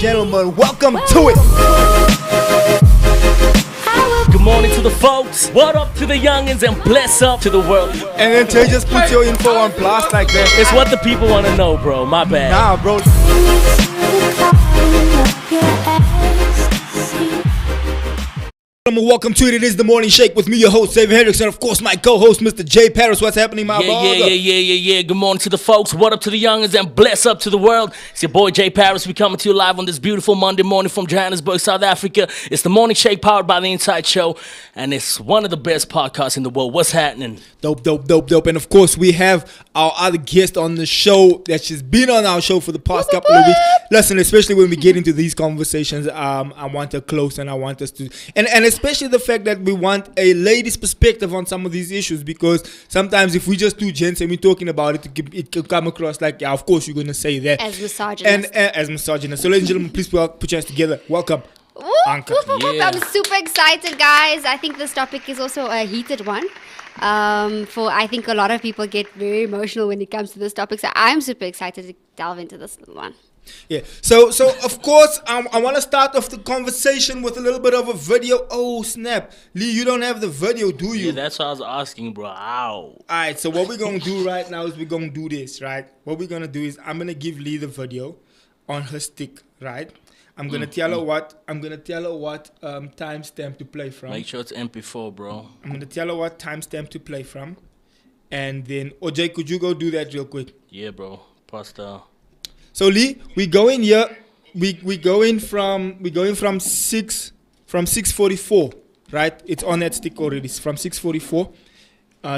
gentlemen, welcome to it. Good morning to the folks. What up to the youngins and bless up to the world. And then Tate just put your info on blast like that. It's what the people want to know, bro. My bad. Nah, bro. Welcome to it. It is the Morning Shake with me, your host, Xavier Hendricks, and of course my co-host, Mr. J. Paris. What's happening, my brother? Yeah. Good morning to the folks. What up to the youngins and bless up to the world. It's your boy, J. Paris. We coming to you live on this beautiful Monday morning from Johannesburg, South Africa. It's the Morning Shake powered by The Inside Show, and it's one of the best podcasts in the world. What's happening? Dope. And of course, we have our other guest on the show that's just been on our show for the past couple of weeks. Listen, especially when we get into these conversations, I want her close and I want us to... And especially the fact that we want a lady's perspective on some of these issues, because sometimes if we just two gents and we're talking about it can come across like, yeah, of course you're going to say that. As misogynist. And as misogynist. So ladies and gentlemen, please put your hands together. Welcome. Anka. Yeah. I'm super excited, guys. I think this topic is also a heated one. I think a lot of people get very emotional when it comes to this topic. So I'm super excited to delve into this little one. Yeah. So of course, I want to start off the conversation with a little bit of a video. Oh, snap. Lee, you don't have the video, do you? Yeah, that's what I was asking, bro. Ow. All right. So what we're going to do right now is we're going to do this, right? What we're going to do is I'm going to give Lee the video on her stick, right? I'm gonna tell her what timestamp to play from. Make sure it's MP4, bro. I'm gonna tell her what timestamp to play from, and then OJ, could you go do that real quick? Yeah, bro. Pasta. So Lee, we go in here. We going from 6:44, right? It's on that stick already. It's from 6:44.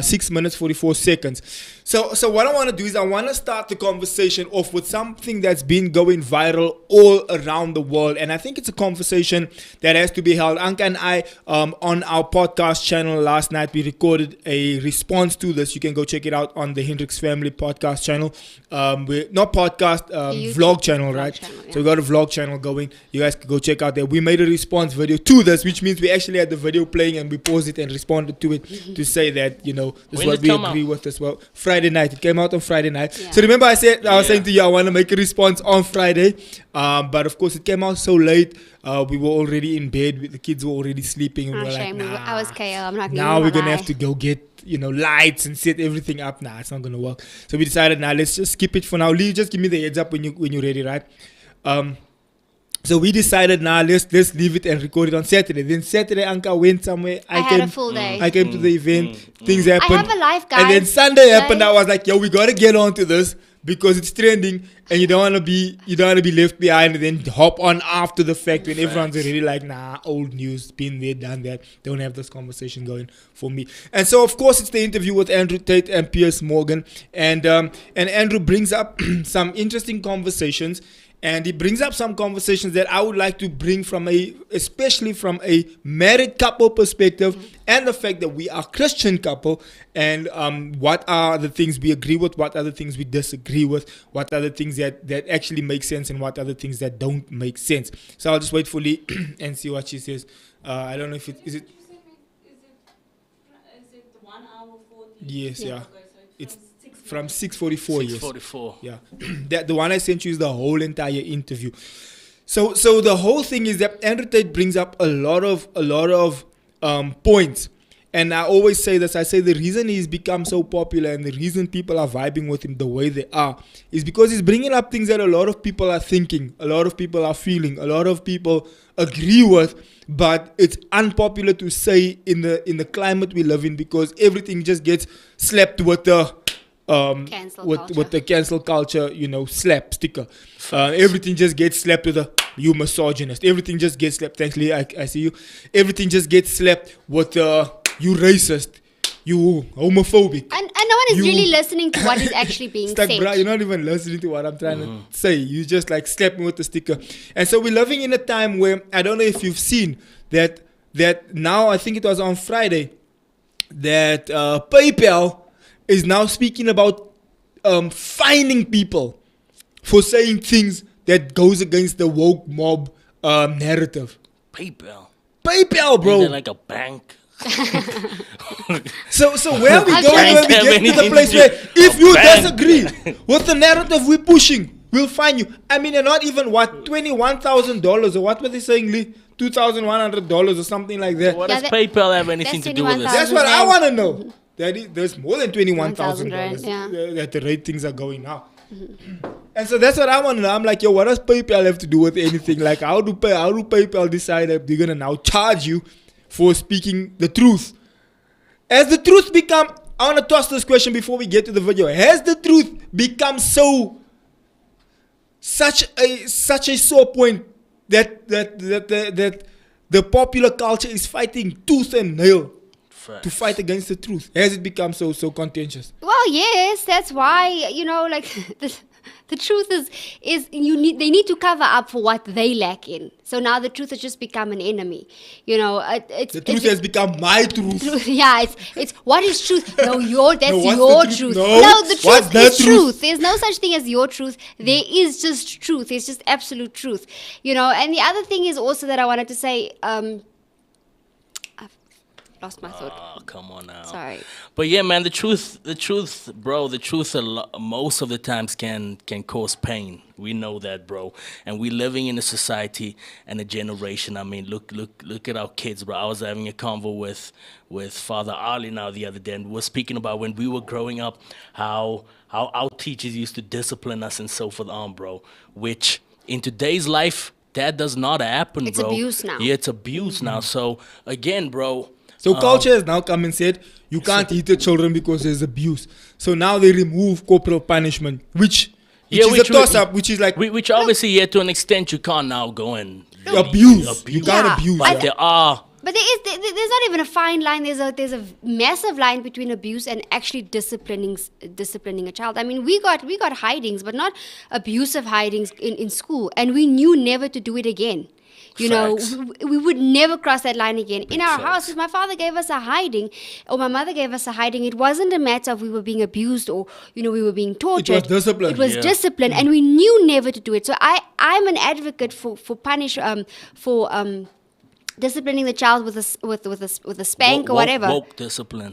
6 minutes 44 seconds. So what I want to do is I want to start the conversation off with something that's been going viral all around the world, and I think it's a conversation that has to be held. Anka and I on our podcast channel last night, we recorded a response to this. You can go check it out on the Hendricks Family podcast channel. Vlog channel, right? Channel, yeah. So we got a vlog channel going. You guys can go check out there. We made a response video to this, which means we actually had the video playing and we paused it and responded to it to say that, you know, this is what we agree with as well. Friday night. It came out on Friday night. Yeah. So remember I was saying to you, I want to make a response on Friday. But of course it came out so late. We were already in bed. The kids were already sleeping. And shame. Like, I was KL. I'm not going to Now we're going to have to go get, lights and set everything up. Nah, it's not going to work. So we decided, let's just skip it for now. Lee, just give me the heads up when you're ready, right? So we decided let's leave it and record it on Saturday. Then Saturday, Anka went somewhere. I had a full day. I came to the event. Things happened. I have a life, guys. And then Sunday happened. I was like, yo, we gotta get on to this because it's trending, and you don't wanna be left behind and then hop on after the fact when everyone's already like, nah, old news, been there, done that. Don't have this conversation going for me. And so of course it's the interview with Andrew Tate and Piers Morgan, and Andrew brings up some interesting conversations. And he brings up some conversations that I would like to bring especially from a married couple perspective, and the fact that we are Christian couple, and what are the things we agree with, what are the things we disagree with, what are the things that actually make sense, and what are the things that don't make sense. So I'll just wait for Lee and see what she says. I don't know if is it 1 hour 40? Yes, yeah. Okay, so it's from 6:44, yes. 6:44. Yeah. The one I sent you is the whole entire interview. So the whole thing is that Andrew Tate brings up a lot of points. And I always say this. I say the reason he's become so popular and the reason people are vibing with him the way they are is because he's bringing up things that a lot of people are thinking, a lot of people are feeling, a lot of people agree with, but it's unpopular to say in the climate we live in, because everything just gets slapped with the with the cancel culture, slap sticker. Everything just gets slapped with a you misogynist. Everything just gets slapped. Thanks, Lee. I see you. Everything just gets slapped with you racist, you homophobic. And no one is really listening to what is actually being said. Bro, you're not even listening to what I'm trying to say. You just like slap me with the sticker. And so we're living in a time where, I don't know if you've seen that now, I think it was on Friday, that PayPal is now speaking about fining people for saying things that goes against the woke mob narrative. PayPal, bro. Is it like a bank? So where are we going when we get to the place where if you disagree with the narrative we're pushing, we'll fine you. I mean, and not even what, $21,000 or what were they saying, Lee? $2,100 or something like that. What Yeah, does that- PayPal have anything that's to do with this? That's what I want to know. There's more than $21,000 rand, yeah. that the rate things are going now. And so that's what I want to know. I'm like, yo, what does PayPal have to do with anything? Like, how do PayPal decide that they're gonna now charge you for speaking the truth? Has the truth become? I want to toss this question before we get to the video. Has the truth become such a sore point that the popular culture is fighting tooth and nail to fight against the truth? Has it become so contentious? Well, yes, that's why, like the truth is they need to cover up for what they lack in. So now the truth has just become an enemy. The truth has become my truth. Yeah, it's what is truth? No, that's No, what's your the truth. truth? No, No, the what's truth the is truth? truth. There's no such thing as your truth. There is just truth. It's just absolute truth. And the other thing is also that I wanted to say, I've lost my thought. Oh, come on now. Sorry. But yeah, man, the truth, bro, most of the times can cause pain. We know that, bro. And we're living in a society and a generation. I mean, look at our kids, bro. I was having a convo with Father Ali now the other day, and we were speaking about when we were growing up, how our teachers used to discipline us and so forth on, bro. Which in today's life, that does not happen, It's bro. abuse now. Yeah, it's abuse now. So again, bro. So culture has now come and said you can't hit the children because there's abuse. So now they remove corporal punishment, which is a toss-up, which is like which obviously, yeah, to an extent, you can't now go and abuse. You can't Yeah, abuse. But Yeah. there are. But there's not even a fine line. There's a massive line between abuse and actually disciplining a child. I mean, we got hidings, but not abusive hidings in school, and we knew never to do it again. Facts. We would never cross that line again. In our Facts. house, if my father gave us a hiding, or my mother gave us a hiding, it wasn't a matter of we were being abused or, we were being tortured. discipline. It was Yeah. discipline, and we knew never to do it. So I'm an advocate for disciplining the child with a spank or whatever. Woke discipline.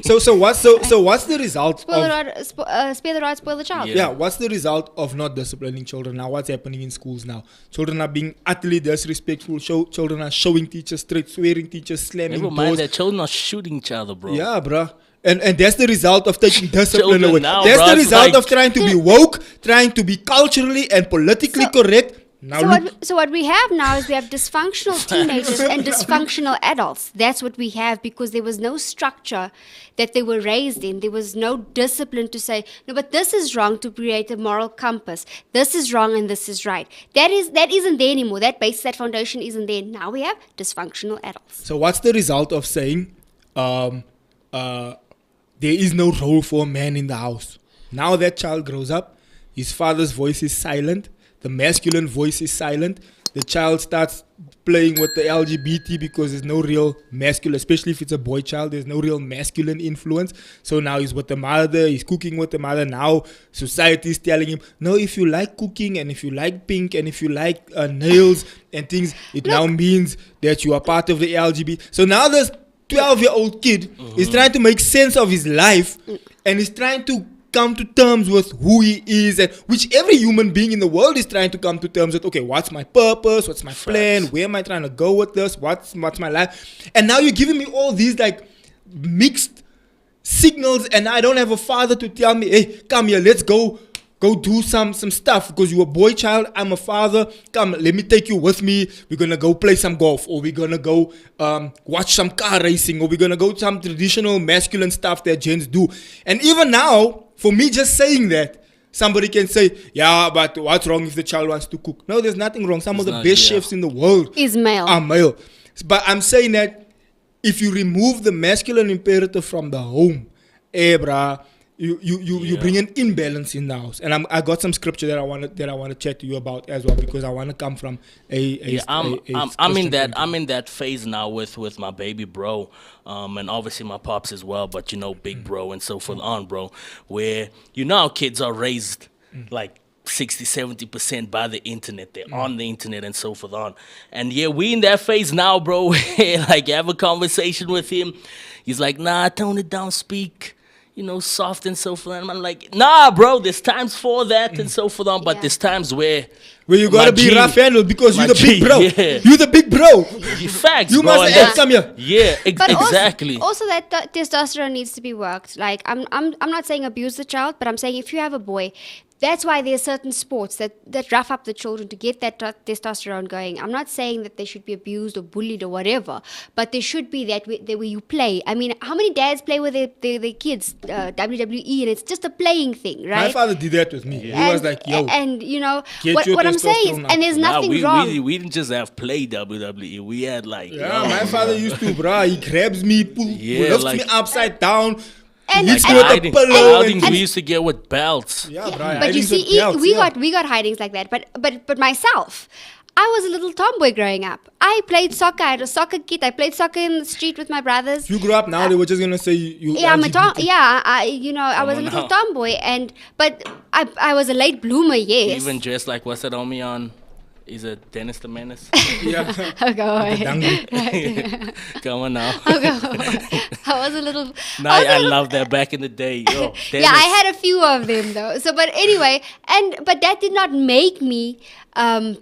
So what's the result Spoil of the rod, spare the rod, spoil the child. Yeah. what's the result of not disciplining children now? What's happening in schools now? Children are being utterly disrespectful. Children are showing teachers straight, swearing teachers, slamming Never mind doors. that children are shooting each other, bro. Yeah, bruh. And that's the result of taking discipline Children away. now, That's bruh, the it's result like- of trying to be woke, trying to be culturally and politically correct. Now look, So what we have now is we have dysfunctional teenagers and dysfunctional adults. That's what we have because there was no structure that they were raised in. There was no discipline to say, no, but this is wrong, to create a moral compass. This is wrong and this is right. That isn't there anymore. That base, that foundation isn't there. Now we have dysfunctional adults. so what's the result of saying there is no role for a man in the house? Now that child grows up, his father's voice is silent, the masculine voice is silent, the child starts playing with the LGBT because there's no real masculine, especially if it's a boy child, there's no real masculine influence. So now he's with the mother, he's cooking with the mother. Now society is telling him, no, if you like cooking and if you like pink and if you like nails and things, it now means that you are part of the LGBT. So now this 12-year-old kid is trying to make sense of his life and is trying to come to terms with who he is, and which every human being in the world is trying to come to terms with. Okay, what's my purpose? What's my plan? Where am I trying to go with this? What's my life? And now you're giving me all these like mixed signals, and I don't have a father to tell me, hey, come here, let's go do some stuff because you're a boy child, I'm a father, come, let me take you with me, we're gonna go play some golf, or we're gonna go watch some car racing, or we're gonna go some traditional masculine stuff that gents do. And even now, for me just saying that, somebody can say, yeah, but what's wrong if the child wants to cook? No, there's nothing wrong. Some of the best chefs in the world Is male. are male. But I'm saying that if you remove the masculine imperative from the home, bruh, you bring an imbalance in the house. And I got some scripture that I want to chat to you about as well, because I want to come from I'm Christian in that point. I'm in that phase now with my baby bro, and obviously my pops as well, but big bro and so forth on, bro, where how kids are raised like 60-70% by the internet. They're on the internet and so forth on. And yeah, we in that phase now, bro, where like you have a conversation with him, he's like, nah, tone it down, speak soft and so forth. And I'm like, nah, bro, there's times for that and so forth on, but Yeah. there's times where you gotta be G- rough handled because my you're the big G, bro. yeah. You're the big bro. facts, You bro, must and have that's- some here. Yeah, But exactly. Also that testosterone needs to be worked. Like I'm not saying abuse the child, but I'm saying if you have a boy, that's why there's certain sports that rough up the children to get that testosterone going. I'm not saying that they should be abused or bullied or whatever, but there should be that where you play. I mean, how many dads play with their kids WWE, and it's just a playing thing, right? My father did that with me. He was like, yo, and get your what I'm saying is, testosterone up. and there's Nah, nothing wrong. we didn't just have play WWE. We had like yeah, my father used to, bruh. He grabs me, lifts like- me upside down, And- hits and- me with a hiding, pillow. hidings we used to get with belts. Yeah, bruh. But you hidings with see, belts, yeah. we got hidings like that. But myself, I was a little tomboy growing up. I played soccer. I had a soccer kit. I played soccer in the street with my brothers. If you grew up now, they were just gonna say you. Yeah, I'm a LGBT. I was a on little now. tomboy, but I was a late bloomer. Yes. Even dressed like what's that homie on? Is it Dennis the Menace? Yeah. Oh, go away. Dangle. Come on now. I was a little. Nah, I was a I little- love that back in the day. Yo, Yeah, I had a few of them though. So, but anyway, but that did not make me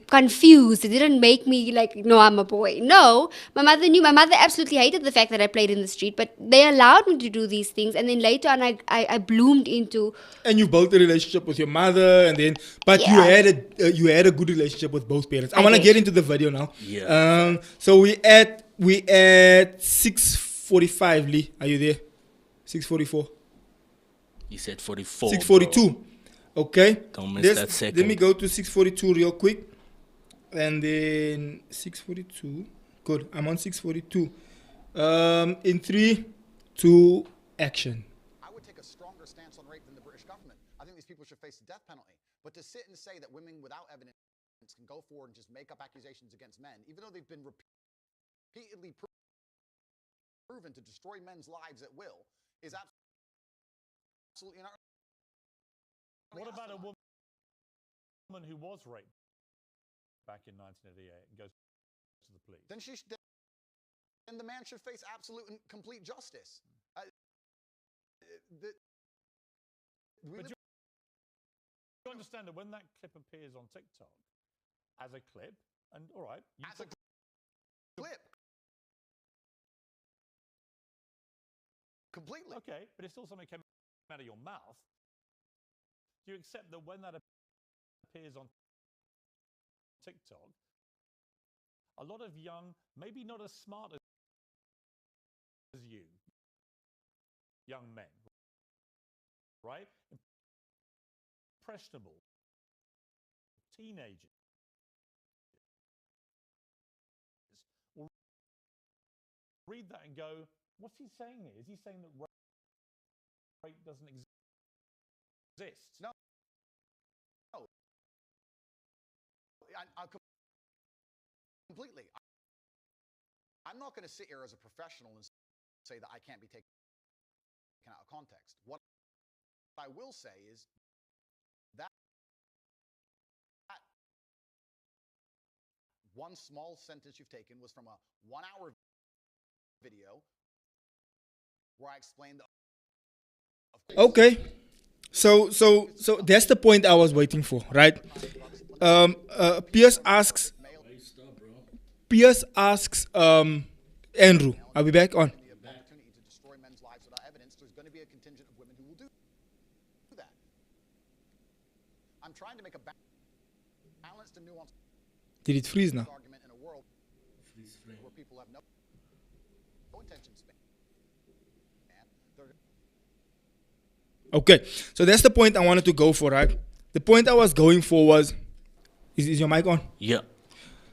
confused. It didn't make me like, no, I'm a boy. No, my mother knew. My mother absolutely hated the fact that I played in the street, but they allowed me to do these things. And then later on, I bloomed into. And you built a relationship with your mother, and then, but Yeah. you had a good relationship with both parents. I I want to did. get into the video now. Yeah. So we at 6:45. Lee, are you there? 6:44. You said 44. 6:42. Okay. Don't miss that Let me second. go to 6:42 real quick, and then 6:42. Good. I'm on 6:42. In 3, 2, action. I would take a stronger stance on rape than the British government. I think these people should face the death penalty. But to sit and say that women without evidence can go forward and just make up accusations against men, even though they've been repeatedly proven to destroy men's lives at will, is absolutely not. What about a woman who was raped back in 1988 and goes to the police? Then then the man should face absolute and complete justice. But you understand that when that clip appears on TikTok as a clip, and all right, you As a put clip. Completely. okay, but if still something came out of your mouth, do you accept that when that appears on TikTok, a lot of young, maybe not as smart as you, young men, right? Impressionable teenagers will read that and go, what's he saying here? Is he saying that rape doesn't exist? No. Completely. I'm not going to sit here as a professional and say that I can't be taken out of context. What I will say is that one small sentence you've taken was from a 1-hour video where I explained the. Okay. So that's the point I was waiting for, right? Pierce asks Andrew, are we back on? The opportunity to destroy men's lives without evidence, there's going to be a contingent of women who will do that. I'm trying to make a balanced and nuanced Did it freeze now? argument in a world where people have no attention span. They're Okay, so that's the point I wanted to go for, right? The point I was going for was, is your mic on? Yeah.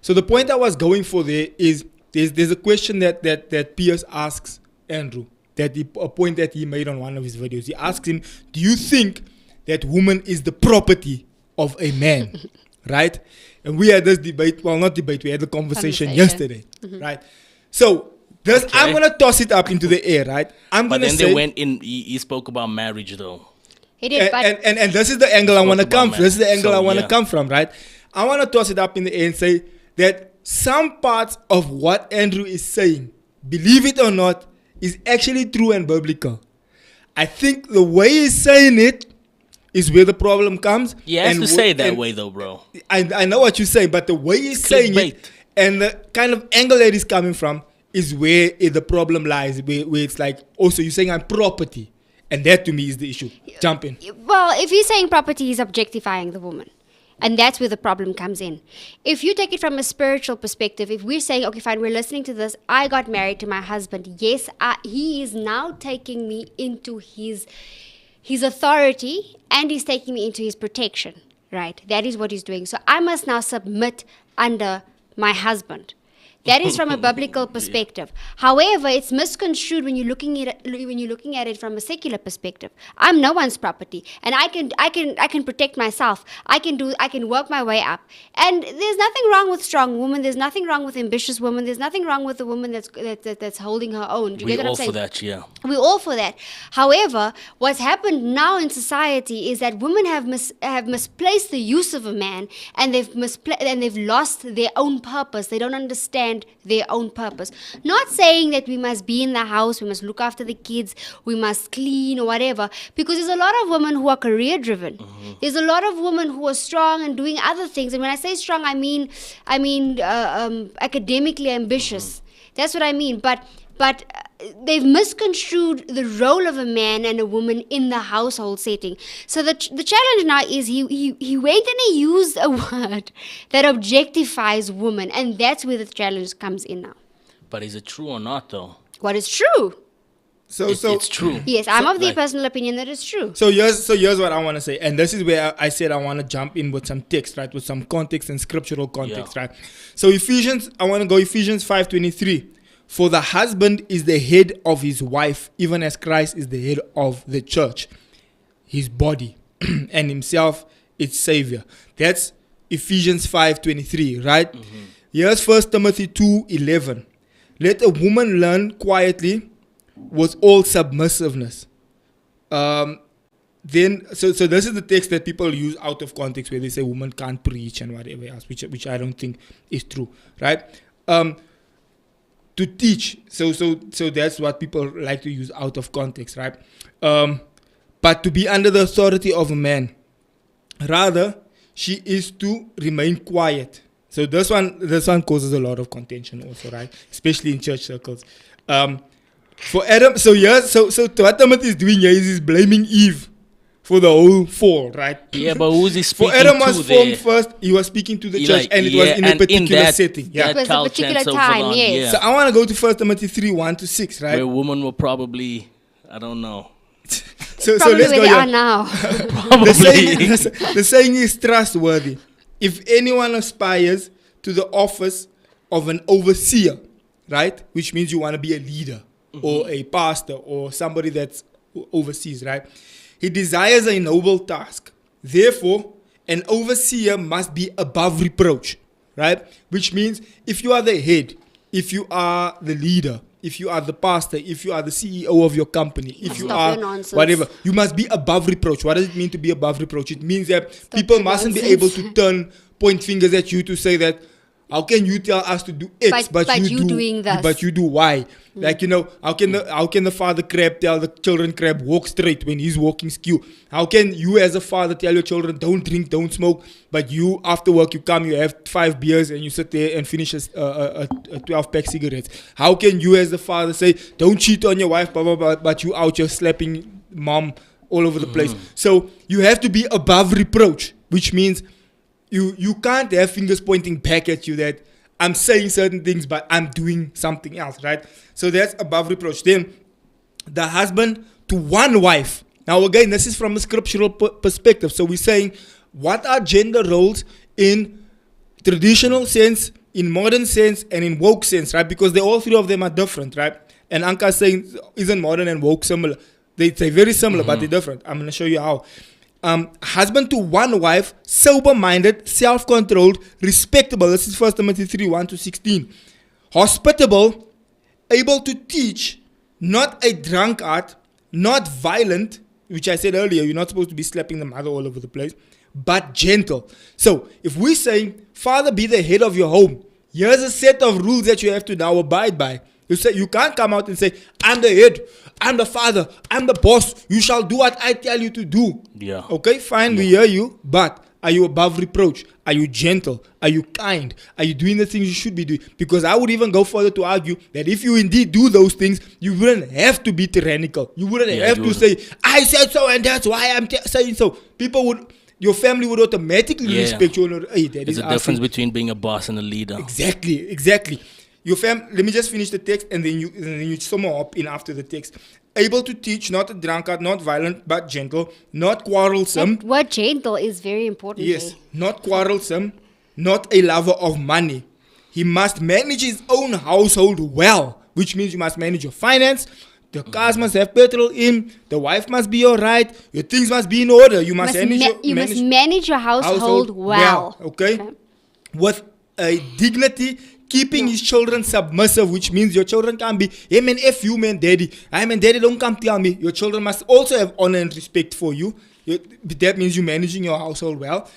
So the point I was going for there is there's a question that Pierce asks Andrew, a point that he made on one of his videos. He asks him, do you think that woman is the property of a man? Right? And we had this debate, well, not debate, we had the conversation yesterday, right? So I'm going to toss it up into the air, right? I'm But going to then say... they went in, he spoke about marriage though. He did, but and this is the angle I want to about come from. This is the angle so, I want to yeah. come from, right? I want to toss it up in the air and say that some parts of what Andrew is saying, believe it or not, is actually true and biblical. I think the way he's saying it is where the problem comes. He has to say it that way, though, bro. I know what you're saying, but the way he's saying it and the kind of angle that he's coming from is where the problem lies, where it's like, also you're saying I'm property. And that to me is the issue. Jump in. Well, if he's saying property, he's objectifying the woman. And that's where the problem comes in. If you take it from a spiritual perspective, if we're saying, okay, fine, we're listening to this, I got married to my husband. Yes, he is now taking me into his authority, and he's taking me into his protection, right? That is what he's doing. So I must now submit under my husband. That is from a biblical perspective. However, it's misconstrued when you're looking at it from a secular perspective. I'm no one's property, and I can protect myself. I can work my way up. And there's nothing wrong with strong women. There's nothing wrong with ambitious women. There's nothing wrong with a woman that's holding her own. Do you get what I'm saying? We're all for that, yeah. We're all for that. However, what's happened now in society is that women have misplaced the use of a man, and they've lost their own purpose. They don't understand their own purpose. Not saying that we must be in the house, we must look after the kids, we must clean or whatever, because there's a lot of women who are career driven. There's a lot of women who are strong and doing other things. And when I say strong, I mean academically ambitious. That's what I mean. But they've misconstrued the role of a man and a woman in the household setting. So the challenge now is he went and he used a word that objectifies women, and that's where the challenge comes in now. But is it true or not, though? What is true? It's true. Yes, I'm of the personal opinion that it's true. So here's what I want to say, and this is where I said I want to jump in with some text, right, with some context and scriptural context, right. So I want to go Ephesians 5:23. For the husband is the head of his wife, even as Christ is the head of the church, his body, and himself its savior. That's Ephesians 5:23, right? Here's 1 Timothy 2:11. Let a woman learn quietly with all submissiveness. So this is the text that people use out of context, where they say women can't preach and whatever else, which I don't think is true, right? To teach, so that's what people like to use out of context, right? But to be under the authority of a man. Rather, she is to remain quiet. So this one causes a lot of contention also, right? Especially in church circles. For Adam, so what Timothy is doing here is he's blaming Eve for the whole fall, right? Yeah, but who's he speaking to? For Adam was formed first, he was speaking to the church, and it was in a particular setting. Yeah, it was a particular time, yes. So I want to go to 1 Timothy 3:1-6, right? Where women were probably, I don't know. so Probably let's where go they here. are now. The saying is trustworthy. If anyone aspires to the office of an overseer, right, which means you want to be a leader or a pastor or somebody that's overseas, right? He desires a noble task. Therefore, an overseer must be above reproach, right? Which means if you are the head, if you are the leader, if you are the pastor, if you are the CEO of your company, if you are whatever, you must be above reproach. What does it mean to be above reproach? It means that people mustn't be able to point fingers at you to say that, how can you tell us to do X, but you doing this? But you do Y. Like, how can the father crab tell the children crab walk straight when he's walking skew? How can you as a father tell your children don't drink, don't smoke, but you after work you come, you have 5 beers and you sit there and finish a 12-pack cigarettes? How can you as the father say don't cheat on your wife, blah, blah, blah, but you out here slapping mom all over the place? So you have to be above reproach, which means you can't have fingers pointing back at you that I'm saying certain things, but I'm doing something else, right? So that's above reproach. Then the husband to one wife. Now again, this is from a scriptural perspective. So we're saying, what are gender roles in traditional sense, in modern sense, and in woke sense, right? Because all three of them are different, right? And Anka is saying, isn't modern and woke similar? They're very similar, but they're different. I'm going to show you how. Husband to one wife, sober-minded, self-controlled, respectable. This is 1 Timothy 3:1-16. Hospitable, able to teach, not a drunkard, not violent, which I said earlier, you're not supposed to be slapping the mother all over the place, but gentle. So if we're saying, Father, be the head of your home, here's a set of rules that you have to now abide by. You can't come out and say, I'm the head, I'm the father, I'm the boss. You shall do what I tell you to do. Yeah. Okay, fine, we hear you, but are you above reproach? Are you gentle? Are you kind? Are you doing the things you should be doing? Because I would even go further to argue that if you indeed do those things, you wouldn't have to be tyrannical. You wouldn't have to say, I said so and that's why I'm saying so. Your family would automatically respect you. Hey, there's a difference between being a boss and a leader. Exactly. Let me just finish the text and then you sum up in after the text. Able to teach, not a drunkard, not violent, but gentle, not quarrelsome. That word gentle is very important. Yes, not quarrelsome, not a lover of money. He must manage his own household well, which means you must manage your finance. The cars must have petrol in. The wife must be all right. Your things must be in order. You must manage your household well. Okay? With a dignity, keeping his children submissive, which means your children can't be, hey man, F you man, daddy. I man, daddy, don't come tell me. Your children must also have honor and respect for you. That means you're managing your household well.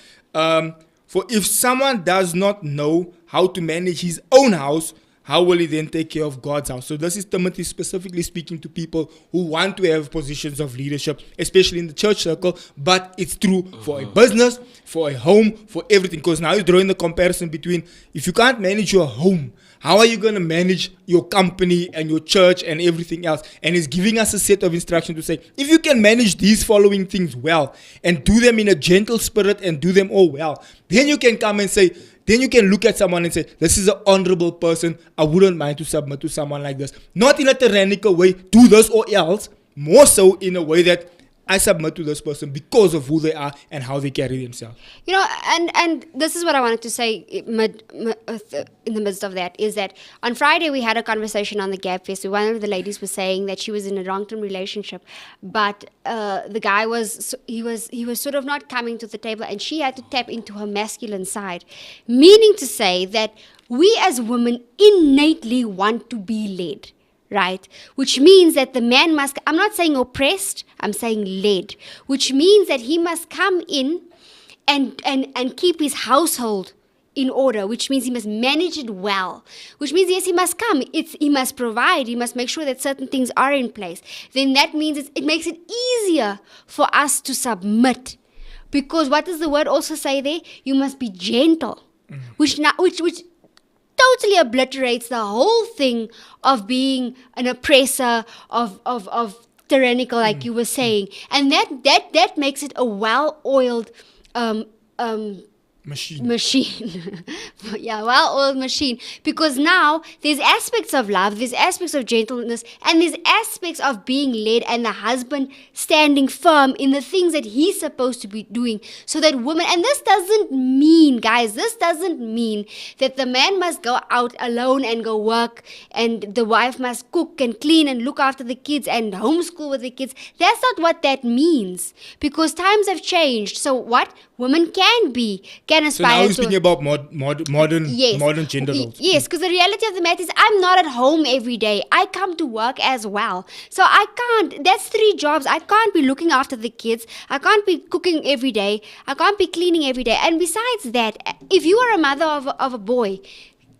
For if someone does not know how to manage his own house, how will he then take care of God's house? So this is Timothy specifically speaking to people who want to have positions of leadership, especially in the church circle, but it's true for a business, for a home, for everything. Because now you're drawing the comparison between, if you can't manage your home, how are you going to manage your company and your church and everything else? And he's giving us a set of instructions to say, if you can manage these following things well and do them in a gentle spirit and do them all well, then you can come and say, then you can look at someone and say, this is an honorable person. I wouldn't mind to submit to someone like this. Not in a tyrannical way, do this or else. More so in a way that I submit to this person because of who they are and how they carry themselves. You know, and this is what I wanted to say in the midst of that, is that on Friday we had a conversation on the Gap Fest where one of the ladies was saying that she was in a long-term relationship, but the guy was sort of not coming to the table, and she had to tap into her masculine side, meaning to say that we as women innately want to be led. Right? Which means that the man must, I'm not saying oppressed, I'm saying led. Which means that he must come in and keep his household in order, which means he must manage it well. Which means, yes, he must come. He must provide. He must make sure that certain things are in place. Then that means it makes it easier for us to submit. Because what does the word also say there? You must be gentle. Which totally obliterates the whole thing of being an oppressor, of tyrannical, like you were saying, and that makes it a well-oiled machine. Yeah, well-oiled machine. Because now there's aspects of love, there's aspects of gentleness, and there's aspects of being led, and the husband standing firm in the things that he's supposed to be doing. So that woman, and this doesn't mean, guys, that the man must go out alone and go work, and the wife must cook and clean and look after the kids and homeschool with the kids. That's not what that means. Because times have changed. So what? Women can aspire so now you're to... speaking about modern gender roles. Yes, because the reality of the matter is I'm not at home every day. I come to work as well. So I can't, that's 3 jobs. I can't be looking after the kids. I can't be cooking every day. I can't be cleaning every day. And besides that, if you are a mother of a boy,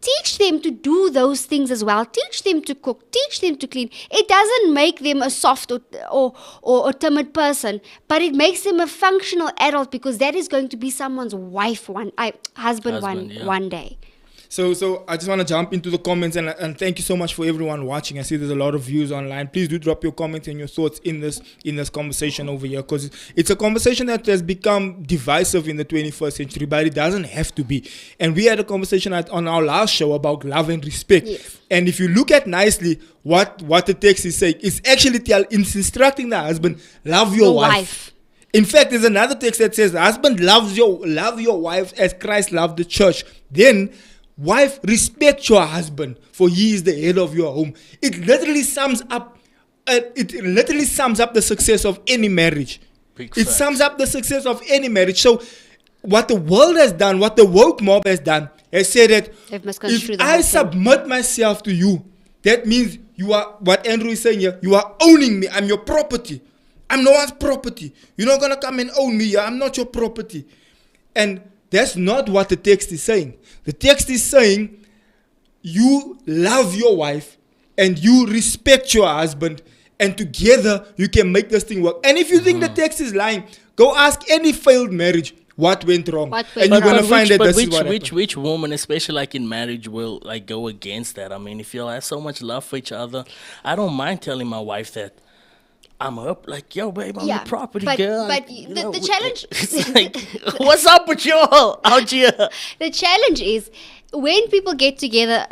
teach them to do those things as well. Teach them to cook. Teach them to clean. It doesn't make them a soft or timid person, but it makes them a functional adult, because that is going to be someone's husband one day. So I just want to jump into the comments and thank you so much for everyone watching. I see there's a lot of views online. Please do drop your comments and your thoughts in this conversation over here, because it's a conversation that has become divisive in the 21st century, but it doesn't have to be. And we had a conversation on our last show about love and respect. Yes. And if you look at nicely what the text is saying, it's actually it's instructing the husband, love your wife. In fact, there's another text that says, husband, love your wife as Christ loved the church. Then wife, respect your husband, for he is the head of your home. It literally sums up the success of any marriage. It sums up the success of any marriage. So what the world has done, what the woke mob has done, has said that if I submit myself to you, that means you are, what Andrew is saying here, you are owning me. I'm your property. I'm no one's property. You're not going to come and own me. I'm not your property. And that's not what the text is saying. The text is saying you love your wife and you respect your husband, and together you can make this thing work. And if you think the text is lying, go ask any failed marriage what went wrong. What And went you're going wrong. to find that this is what which happened. which woman, especially like in marriage, will like go against that? I mean, if you have so much love for each other, I don't mind telling my wife that I'm up. Like, yo, babe, I'm Yeah, your property but- girl. but the challenge- It's like, what's up with y'all out here? The challenge is when people get together,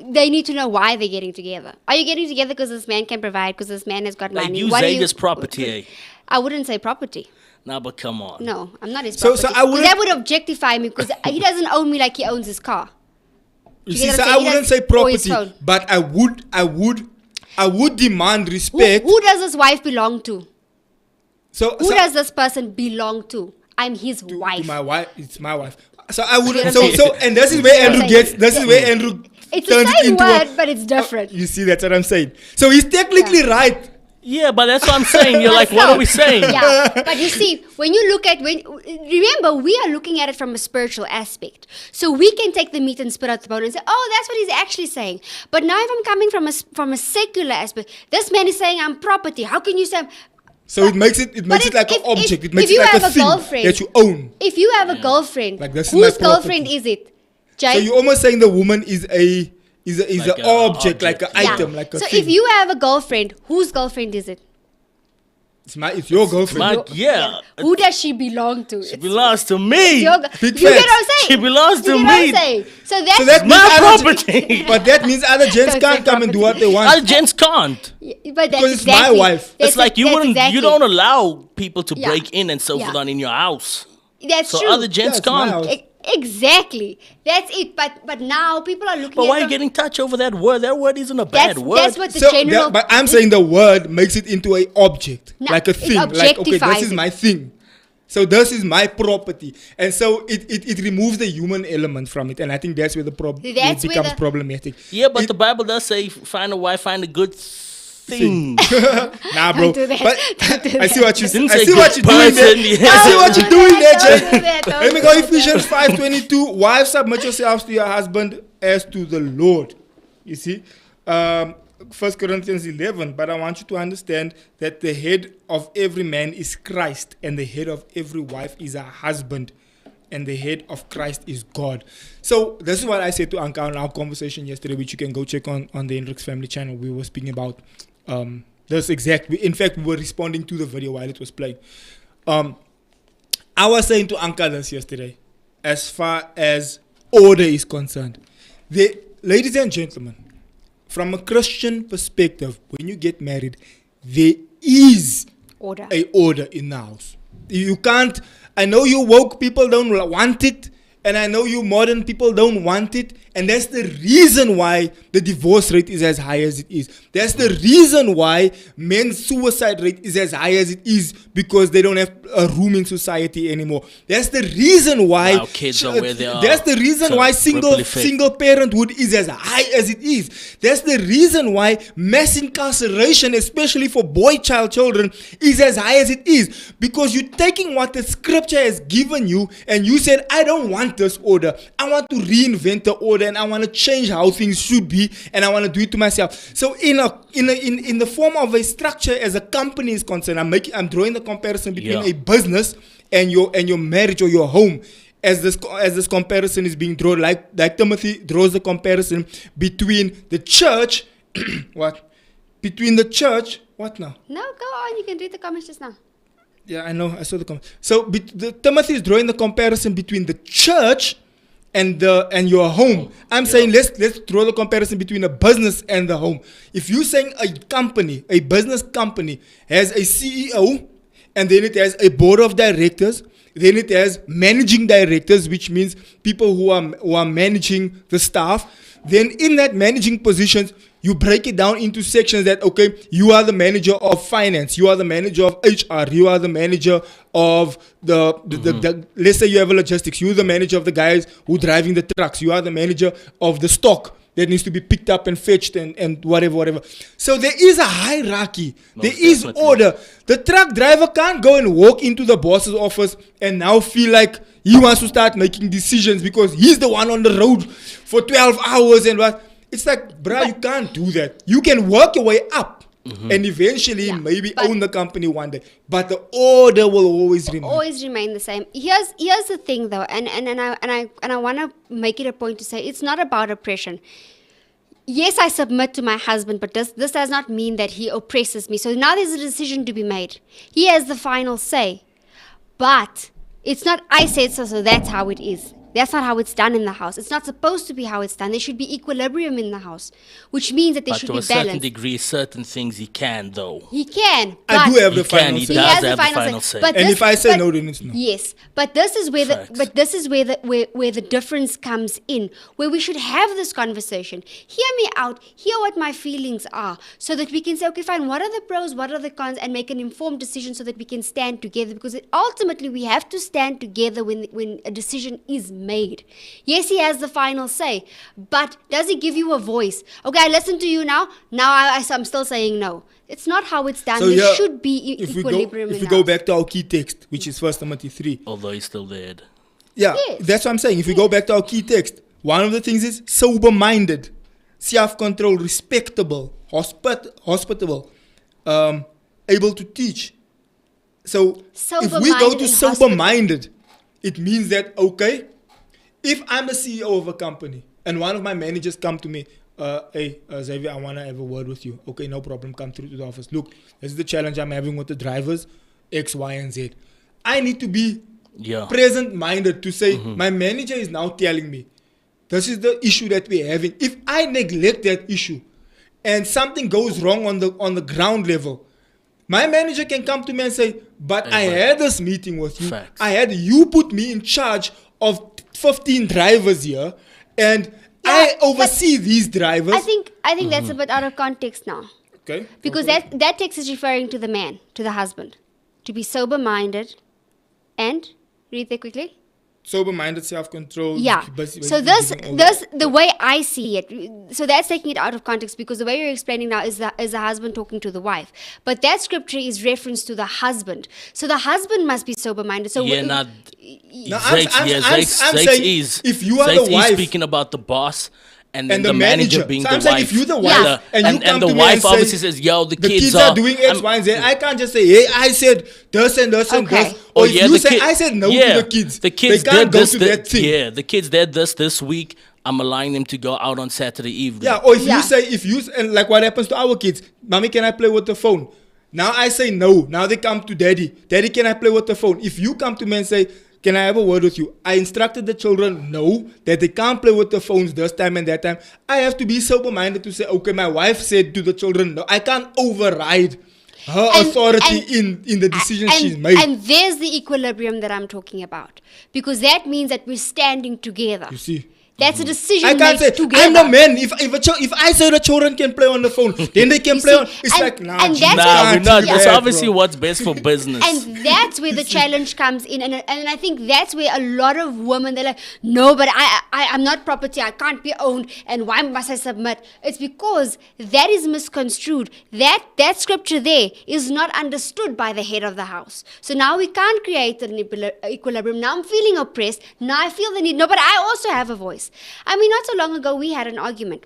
they need to know why they're getting together. Are you getting together because this man can provide, because this man has got Like, money? you What are Xavier's property, eh? I wouldn't say property. Nah, but come on. No, I'm not his So- property. so I 'Cause wouldn't- that would objectify me because he doesn't own me like he owns his car. You You see, get so what I'm I saying? wouldn't He say doesn't- or his property, phone. but I would demand Who, respect. who does this wife belong to? So, Who so does this person belong to? I'm his to wife. my wife, it's my wife. So I wouldn't. You know So what I'm so, saying? and this is where You know Andrew what I'm gets. saying? This is where Andrew It's the turns it same into word, a. but it's different. You see, that's what I'm saying. So he's technically right. Yeah, but that's what I'm saying. You're like, what No. are we saying? Yeah, but you see, when you look at remember, we are looking at it from a spiritual aspect. So we can take the meat and spit out the bone and say, oh, that's what he's actually saying. But now, if I'm coming from a secular aspect, this man is saying I'm property. How can you say? So it makes it But it like an if- object. It if makes you it like have a a thing girlfriend- that you own. If you have a girlfriend, Like, this is whose my property. girlfriend is it? Jay? So you're almost saying the woman is an Like object, a object, like an yeah. item, like a so thing. if you have a girlfriend, whose girlfriend is it? it's your girlfriend. My, yeah. Who does she belong to? It belongs to me. Your, Big you get facts. what I'm saying? She belongs to you get what me. I'm saying? So that's, So that My means other- property. But that means other gents Don't can't say come and do what they Other want. gents can't. but that's Because it's my exactly, wife. that's It's like you that's wouldn't. exactly- You don't allow people to Yeah. break in and so Yeah. forth on in your house. That's So true. other gents it's my can't. house. Exactly. That's it. But now people are looking But at why are you them- getting touched over that word? That word isn't a bad word. That's what the So general. but I'm saying the word makes it into a object, No, like a it thing. Like, okay, this objectifies is it. my thing. So this is my property. And so it removes the human element from it. And I think that's where the problem That's where becomes the- problematic. Yeah, but It- the Bible does say, find a wife, find a good thing. Nah, bro. Don't do that. But Don't do I see that. what you Didn't I say see what good you're doing there. person, I see what you're doing there, Don't Jay. do that, don't Let me do go that. Ephesians 5:22. Wives, submit yourselves to your husband as to the Lord. You see? 1 Corinthians 11. But I want you to understand that the head of every man is Christ, and the head of every wife is a husband, and the head of Christ is God. So this is what I said to Anka in our conversation yesterday, which you can go check on the Hendrix Family channel. We were speaking about this exact. In fact, we were responding to the video while it was playing. I was saying to Anka this yesterday, as far as order is concerned. Ladies and gentlemen, from a Christian perspective, when you get married, there is Order. a order in the house. You can't. I know you woke people don't want it, and I know you modern people don't want it, and that's the reason why the divorce rate is as high as it is. That's the reason why men's suicide rate is as high as it is, because they don't have a room in society anymore. That's the reason why Wow, kids are where they are. That's the reason So, why ripple effect. single parenthood is as high as it is. That's the reason why mass incarceration, especially for boy child children, is as high as it is. Because you're taking what the scripture has given you and you said, I don't want this order. I want to reinvent the order, and I want to change how things should be, and I want to do it to myself. So in the form of a structure, as a company is concerned, I'm drawing the comparison between Yeah. a business and your marriage or your home. As this comparison is being drawn, like Timothy draws the comparison between the church, between the church, what now? No, go on. You can read the comments just now. Yeah, I know. I saw the comment. So Timothy is drawing the comparison between the church and your home. I'm saying let's draw the comparison between a business and the home. If you're saying a business company has a CEO, and then it has a board of directors, then it has managing directors, which means people who are managing the staff. Then in that managing positions, you break it down into sections that, okay, you are the manager of finance, you are the manager of HR, you are the manager of the let's say you have a logistics, you're the manager of the guys who are driving the trucks, you are the manager of the stock that needs to be picked up and fetched and whatever. So there is a hierarchy. There is definitely. order. The truck driver can't go and walk into the boss's office and now feel like he wants to start making decisions because he's the one on the road for 12 hours and what. It's like, bruh, you can't do that. You can work your way up and eventually maybe but- own the company one day. But the order will always remain. Always remain the same. Here's the thing though, and I want to make it a point to say it's not about oppression. Yes, I submit to my husband, but this does not mean that he oppresses me. So now there's a decision to be made. He has the final say. But it's not I said so that's how it is. That's not how it's done in the house. It's not supposed to be how it's done. There should be equilibrium in the house, which means that there But should to be a certain balance. degree, certain things he can, though. He can. I but do have the He can, final he say. does has have the final say. But And this- if I say but- no, then it's no. Yes, but this is where Facts. where the difference comes in, where we should have this conversation. Hear me out. Hear what my feelings are, so that we can say, okay, fine. What are the pros? What are the cons? And make an informed decision, so that we can stand together. Because ultimately, we have to stand together when a decision is made. Yes, he has the final say, but does he give you a voice? Okay, I listen to you now. Now I'm still saying no. It's not how it's done. There yeah, should be if we equilibrium. go, if in we the go house. back to our key text, which is 1 Timothy 3. Although he's still dead. Yeah, Yes. that's what I'm saying. If we go back to our key text, one of the things is sober-minded, self-control, respectable, hospitable, able to teach. So if we go Sober-minded to and sober-minded, it means that, okay, if I'm the CEO of a company and one of my managers come to me, hey, Xavier, I want to have a word with you. Okay, no problem. Come through to the office. Look, this is the challenge I'm having with the drivers, X, Y, and Z. I need to be Yeah. present-minded to say, my manager is now telling me, this is the issue that we're having. If I neglect that issue and something goes wrong on the ground level, my manager can come to me and say, but I Exactly. had this meeting with you. Facts. You put me in charge of 15 drivers here, and I but oversee these drivers. I think that's a bit out of context now. Okay. Because that text is referring to the man, to the husband, to be sober-minded and read that quickly. Sober-minded, self-control. Yeah. basically So giving all that. the way I see it, so that's taking it out of context, because the way you're explaining now is the husband talking to the wife, but that scripture is reference to the husband. So the husband must be sober-minded. So Yeah, wh- not. No, I'm Zait's saying is. if you are Zait's the wife speaking about the boss, and then and the the manager manager. being So the I'm saying wife. if you're the wife Yeah. and you come the to me wife and say, obviously says, "Yo, the kids are doing X, Y, and Z. I can't just say, hey, I said this and this and Okay. this. Or if you the say, kid- I said no yeah, to the kids. The kids they can't did go this. to that thing. Yeah, the kids did this week. I'm allowing them to go out on Saturday evening. Yeah, or if Yeah. you say, and like what happens to our kids, mommy, can I play with the phone? Now I say no. Now they come to daddy. Daddy, can I play with the phone? If you come to me and say, can I have a word with you? I instructed the children no, that they can't play with the phones this time and that time. I have to be sober-minded to say, okay, my wife said to the children no. I can't override her And- authority and- in the decision and, she's made. and there's the equilibrium that I'm talking about, because that means that we're standing together. You see? That's a decision I can't made say together. I'm the man. If I say the children can play on the phone, then they can You play see, on. It's and- like and G, that's Nah, where- we're can't not. do That's that, obviously bro. what's best for business. And that's where the challenge comes in, and I think that's where a lot of women, they're like, no, but I'm not property, I can't be owned, and why must I submit? It's because that is misconstrued. That scripture there is not understood by the head of the house. So now we can't create an equilibrium. Now I'm feeling oppressed. Now I feel the need. No, but I also have a voice. I mean, not so long ago we had an argument.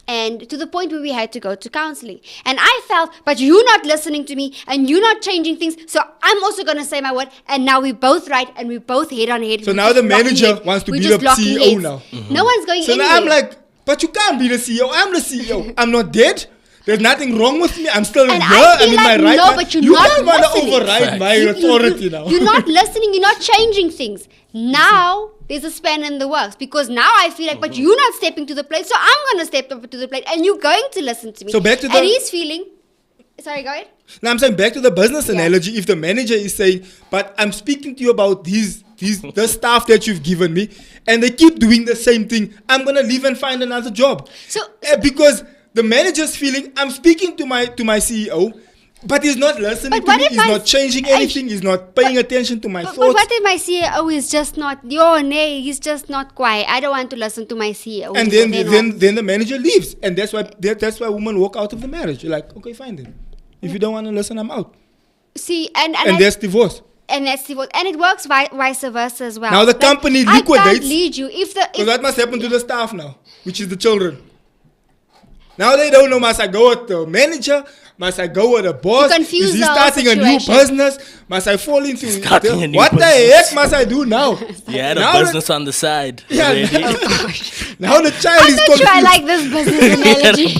And to the point where we had to go to counseling. And I felt, but you're not listening to me and you're not changing things, so I'm also going to say my word. And now we're both right and we're both head on head. So We're now just the locking manager heads. wants to We're be just the locking CEO heads. now. No one's going So anywhere. now I'm like, but you can't be the CEO. I'm the CEO. I'm not dead. There's nothing wrong with me. I'm still And here. I feel I'm in like, my right no, mind. but you're You not can't want to listening. override my authority now. You're not listening. You're not changing things. Now there's a span in the works, because now I feel like, but you're not stepping to the plate, so I'm going to step up to the plate, and you're going to listen to me. So back to and the- he's feeling. Sorry, go ahead. Now I'm saying back to the business Yeah. analogy. If the manager is saying, but I'm speaking to you about the staff that you've given me, and they keep doing the same thing, I'm gonna leave and find another job. So- Because the manager's feeling, I'm speaking to my CEO, but he's not listening But to what me. if He's my- not changing anything. He's not paying attention to my But thoughts. what if my CEO is just not, he's just not quiet. I don't want to listen to my CEO. And So then the manager leaves, and that's why women walk out of the marriage. You're like, okay, fine then. If you don't want to listen, I'm out. see, and That's divorce. and that's divorce. And it works vice versa as well. Now the company I liquidates- can't lead you if So that must happen to the staff now, which is the children. Now they don't know, must I go with the manager? Must I go with the boss? confuse Is he the whole starting a new situation. business? Must I fall into Starting a new what the business. heck must I do now? You had a Now business on the side. Yeah, already. now the child I'm is not confused. sure I like this business analogy.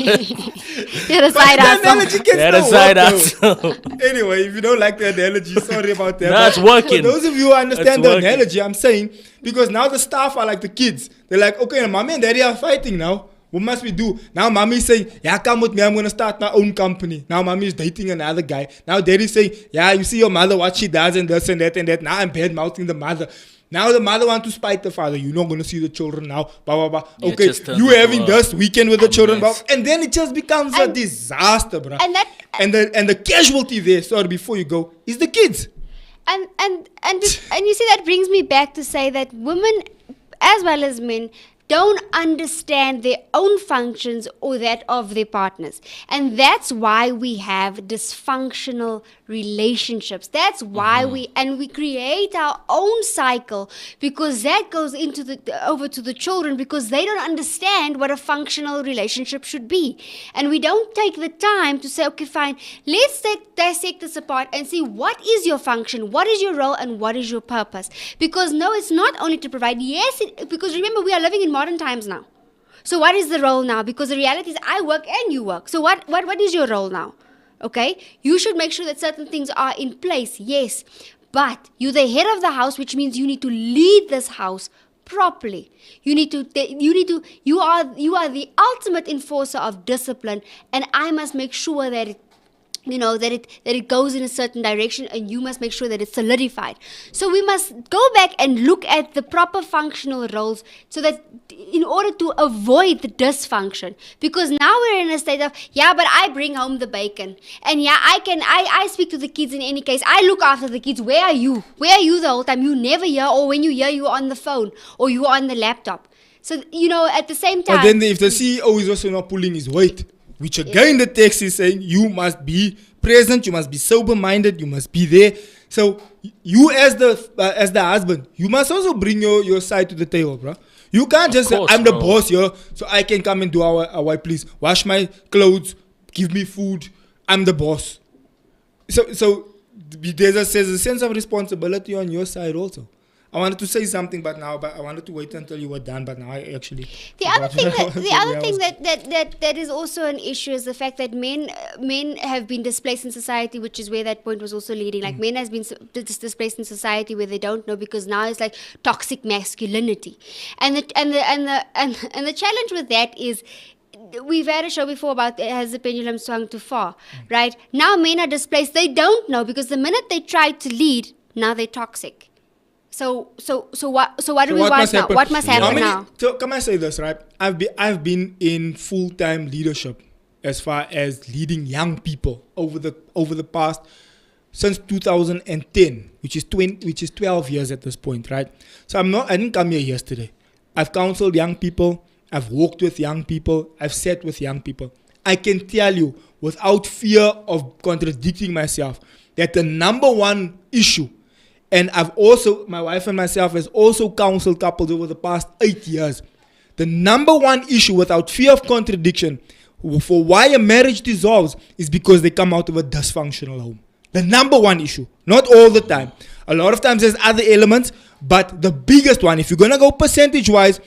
You're a side the hustle. analogy can You had a still side work, though. hustle. Anyway, if you don't like the analogy, sorry about that. No, But it's working. For those of you who understand It's the working. analogy, I'm saying, because now the staff are like the kids. They're like, okay, mommy and daddy are fighting now. What must we do? Now mommy is saying, yeah, come with me, I'm going to start my own company. Now mommy is dating another guy. Now daddy's saying, yeah, you see your mother, what she does and this and that and that. Now I'm bad mouthing the mother. Now the mother wants to spite the father. You're not going to see the children now. Blah, blah, blah. Yeah, Okay, just turns you into having a this weekend with the children. Blah, mess. and then it just becomes a And- disaster, bro. and that- and the casualty there, sorry, before you go, is the kids. And you see, that brings me back to say that women as well as men don't understand their own functions or that of their partners. And that's why we have dysfunctional relationships. That's why we create our own cycle, because that goes into over to the children, because they don't understand what a functional relationship should be. And we don't take the time to say, okay, fine, let's dissect this apart and see what is your function, what is your role, and what is your purpose. Because no, it's not only to provide. Yes, because remember, we are living in modern times now. So what is the role now? Because the reality is I work and you work. So what is your role now? Okay? You should make sure that certain things are in place, yes. But you're the head of the house, which means you need to lead this house properly. You are the ultimate enforcer of discipline, and I must make sure that it goes in a certain direction, and you must make sure that it's solidified. So we must go back and look at the proper functional roles, so that in order to avoid the dysfunction, because now we're in a state of, yeah, but I bring home the bacon, and yeah, I speak to the kids in any case, I look after the kids. Where are you the whole time? You never hear, or when you hear, you're on the phone or you're on the laptop. So at the same time, But then if the CEO is also not pulling his weight, which again the text is saying you must be present, you must be sober-minded, you must be there. So you as the husband, you must also bring your side to the table, bro. You can't just say, I'm the boss here, so I can come and do our wife, please. Wash my clothes, give me food. I'm the boss. So there's a sense of responsibility on your side also. I wanted to say something, but I wanted to wait until you were done. But now I actually. The other thing that is also an issue is the fact that men have been displaced in society, which is where that point was also leading. Like men has been displaced in society where they don't know, because now it's like toxic masculinity, and the challenge with that is. We've had a show before about has the pendulum swung too far, right? Now men are displaced. They don't know, because the minute they try to lead, now they're toxic. So what do we want now? What must happen now? So can I say this, right? I've been in full-time leadership as far as leading young people over the past since 2010, which is 12 years at this point, right? So I didn't come here yesterday. I've counseled young people, I've walked with young people, I've sat with young people. I can tell you without fear of contradicting myself that the number one issue, and my wife and myself has also counseled couples over the past 8 years. The number one issue, without fear of contradiction, for why a marriage dissolves is because they come out of a dysfunctional home. The number one issue. Not all the time. A lot of times there's other elements, but the biggest one, if you're going to go percentage-wise,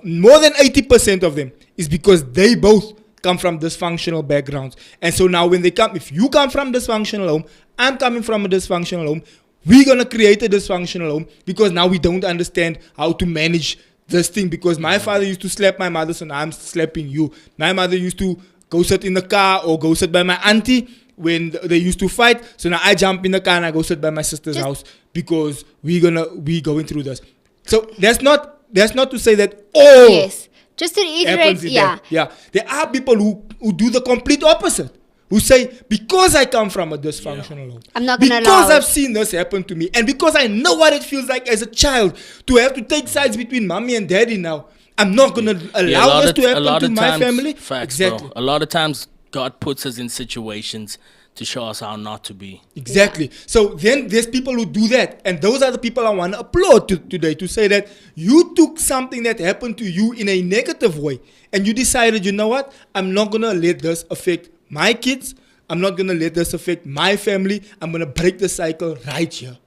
more than 80% of them is because they both come from dysfunctional backgrounds. And so now when if you come from a dysfunctional home, I'm coming from a dysfunctional home, we're going to create a dysfunctional home, because now we don't understand how to manage this thing. Because my father used to slap my mother, so now I'm slapping you. My mother used to go sit in the car or go sit by my auntie when they used to fight. So now I jump in the car and I go sit by my sister's house, because we going through this. So that's not to say that all yes. Just to reiterate, yeah. There are people who do the complete opposite. Who say, because I come from a dysfunctional home, I'm not going to allow because I've seen this happen to me, and because I know what it feels like as a child to have to take sides between mommy and daddy now, I'm not going to allow this to happen to my family. Facts, exactly. Bro. A lot of times God puts us in situations to show us how not to be. Exactly. So then there's people who do that. And those are the people I want to applaud today, to say that you took something that happened to you in a negative way and you decided, you know what? I'm not going to let this affect my kids. I'm not going to let this affect my family. I'm going to break the cycle right here.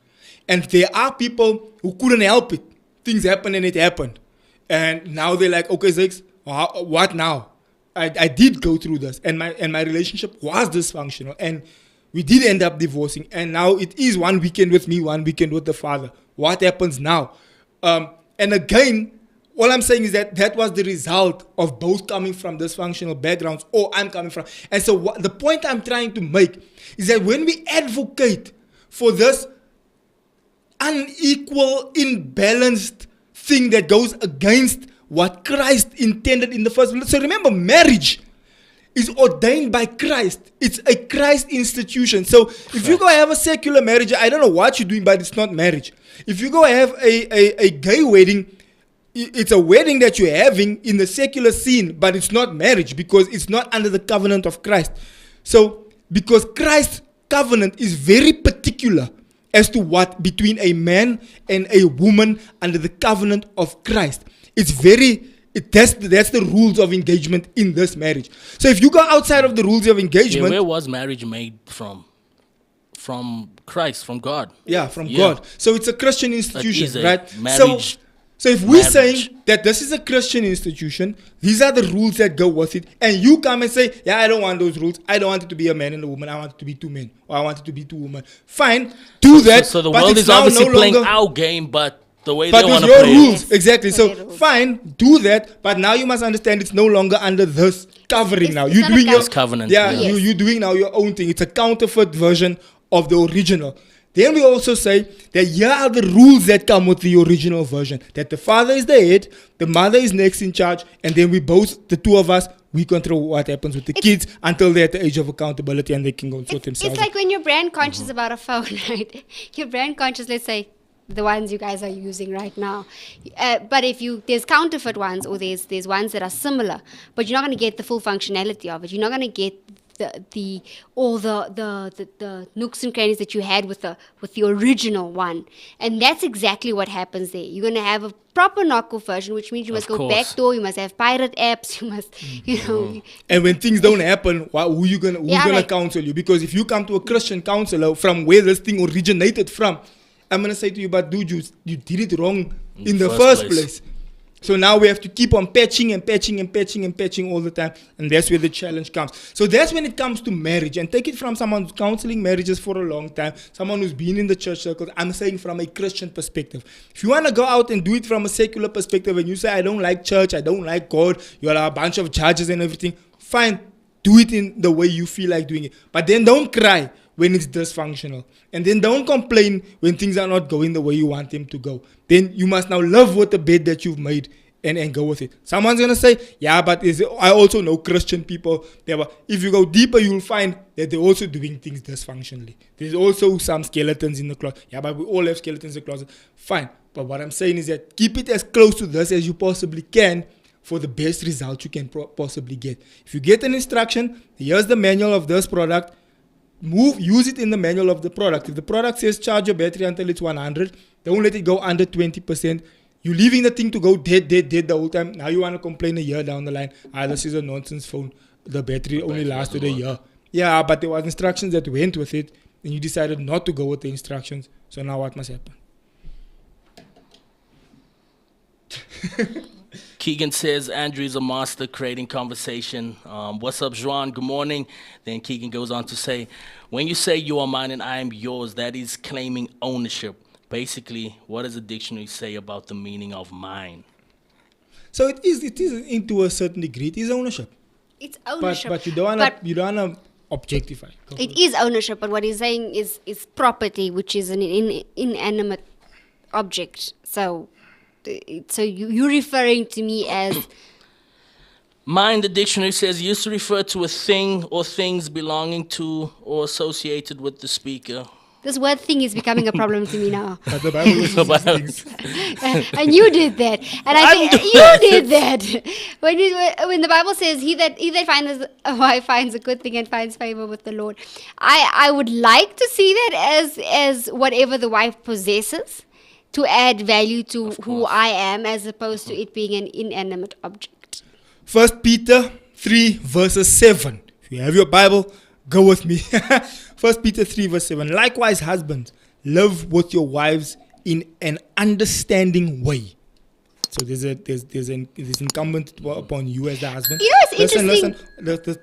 And there are people who couldn't help it. Things happened and it happened. And now they're like, okay, Zix, what now? I did go through this, and my relationship was dysfunctional, and we did end up divorcing, and now it is one weekend with me, one weekend with the father. What happens now? And again, all I'm saying is that was the result of both coming from dysfunctional backgrounds, or I'm coming from. And so the point I'm trying to make is that when we advocate for this unequal, imbalanced thing that goes against what Christ intended in the first place. So remember, marriage is ordained by Christ. It's a Christ institution. So if you go have a secular marriage, I don't know what you're doing, but it's not marriage. If you go have a gay wedding, it's a wedding that you're having in the secular scene, but it's not marriage because it's not under the covenant of Christ. So because Christ's covenant is very particular as to what between a man and a woman under the covenant of Christ. It's that's the rules of engagement in this marriage. So if you go outside of the rules of engagement, where was marriage made from? From Christ, from God. Yeah, from God. So it's a Christian institution, right? Marriage. So if we're saying that this is a Christian institution, these are the rules that go with it, and you come and say, yeah, I don't want those rules. I don't want it to be a man and a woman. I want it to be two men, or I want it to be two women. Fine, do that. So the world is obviously playing our game, but the way they want to your play rules, it. exactly. So fine, do that, but now you must understand it's no longer under this covering. Now you're doing your covenant. Yeah, Yes. you're doing now your own thing. It's a counterfeit version of the original. Then we also say that here are the rules that come with the original version. That the father is the head, the mother is next in charge, and then we both, the two of us, we control what happens with the kids until they're at the age of accountability and they can go and sort themselves It's like when you're brand conscious about a phone, right? You're brand conscious, let's say, the ones you guys are using right now. But if there's counterfeit ones, or there's ones that are similar, but you're not going to get the full functionality of it. You're not going to get the nooks and crannies that you had with the original one. And that's exactly what happens there. You're going to have a proper knockoff version, which means you must go backdoor, you must have pirate apps, you must, And when things don't happen, who's gonna counsel you? Because if you come to a Christian counselor from where this thing originated from, I'm gonna say to you, but dude, you did it wrong in the first place. So now we have to keep on patching and patching and patching and patching all the time. And that's where the challenge comes. So that's when it comes to marriage. And take it from someone who's counseling marriages for a long time, someone who's been in the church circles. I'm saying from a Christian perspective. If you want to go out and do it from a secular perspective and you say, I don't like church, I don't like God, you're a bunch of judges and everything, fine, do it in the way you feel like doing it. But then don't cry when it's dysfunctional. And then don't complain when things are not going the way you want them to go. Then you must now live with the bed that you've made and go with it. Someone's going to say, yeah, but I also know Christian people. If you go deeper, you'll find that they're also doing things dysfunctionally. There's also some skeletons in the closet. Yeah, but we all have skeletons in the closet. Fine. But what I'm saying is that keep it as close to this as you possibly can for the best result you can possibly get. If you get an instruction, here's the manual of this product, use it in the manual of the product. If the product says charge your battery until it's 100, don't let it go under 20%. You're leaving the thing to go dead the whole time. Now you want to complain a year down the line. This is a nonsense phone. The battery only lasted a year. Yeah, but there was instructions that went with it, and you decided not to go with the instructions. So now what must happen? Keegan says Andrew is a master creating conversation. What's up, Juan? Good morning. Then Keegan goes on to say, when you say you are mine and I am yours, that is claiming ownership. Basically, what does the dictionary say about the meaning of mine? So it is into a certain degree, it is ownership. It's ownership. But you don't want to objectify. It is ownership, but what he's saying is property, which is an inanimate object. So you're referring to me as... Mine, the dictionary says, used to refer to a thing or things belonging to or associated with the speaker. This word thing is becoming a problem to me now. But the Bible uses things. And you did that. And I think you did that. When the Bible says, he that finds a wife finds a good thing and finds favor with the Lord. I would like to see that as whatever the wife possesses to add value to who I am, as opposed to it being an inanimate object. 1 Peter 3 verses 7. If you have your Bible, go with me. 1 Peter 3 verse 7. Likewise, husbands, live with your wives in an understanding way. So there's incumbent upon you as the husband. You know, it's interesting. Listen.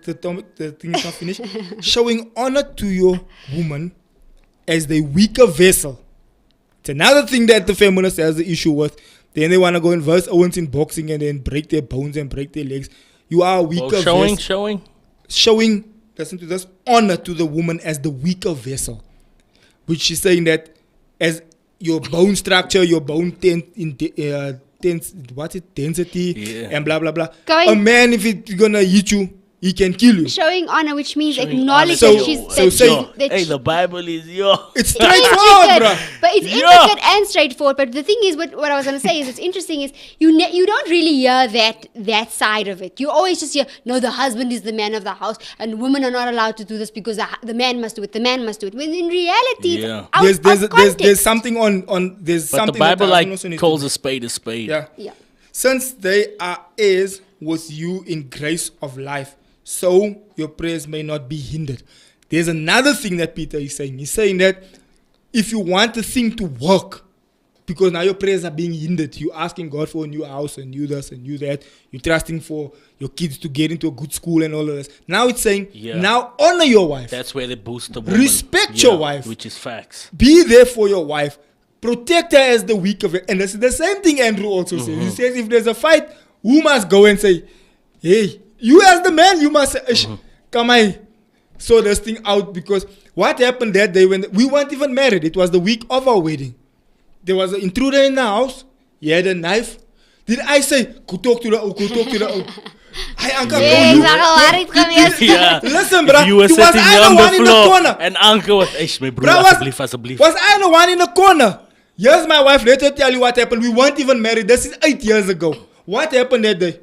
The thing is not finished. Showing honor to your woman as the weaker vessel. It's another thing that the feminist has the issue with. Then they want to go and verse Owens in boxing and then break their bones and break their legs. You are a weaker vessel. Showing, listen to this, honor to the woman as the weaker vessel. Which she's saying that as your bone structure, your bone density, and blah, blah, blah. A man, if he's going to hit you, he can kill you. Showing honor, which means acknowledge honor. The Bible is It's straightforward, bro. But it's intricate and straightforward. But the thing is, what I was going to say is, it's interesting is you don't really hear that side of it. You always just hear, no, the husband is the man of the house, and women are not allowed to do this because the man must do it. The man must do it. When in reality, it's out of context. There's something on. There's but something. The Bible calls a spade a spade. Yeah. Since they are heirs with you in grace of life, so your prayers may not be hindered. There's another thing that Peter is saying. He's saying that if you want the thing to work, because now your prayers are being hindered, you're asking God for a new house and you this and you that, you're trusting for your kids to get into a good school and all of this. Now it's saying, now honor your wife. That's where they boost the woman. Respect your wife. Which is facts. Be there for your wife. Protect her as the weak of it. And that's the same thing Andrew also says. He says if there's a fight, who must go and say, hey, you as the man, you must say, come on, sort this thing out. Because what happened that day when we weren't even married, it was the week of our wedding. There was an intruder in the house. He had a knife. Did I say, go talk to the go talk to the Hi, uncle, listen, bro. You were sitting on the floor and uncle was, was I the one in the corner? Here's my wife. Let her tell you what happened. We weren't even married. This is 8 years ago. What happened that day?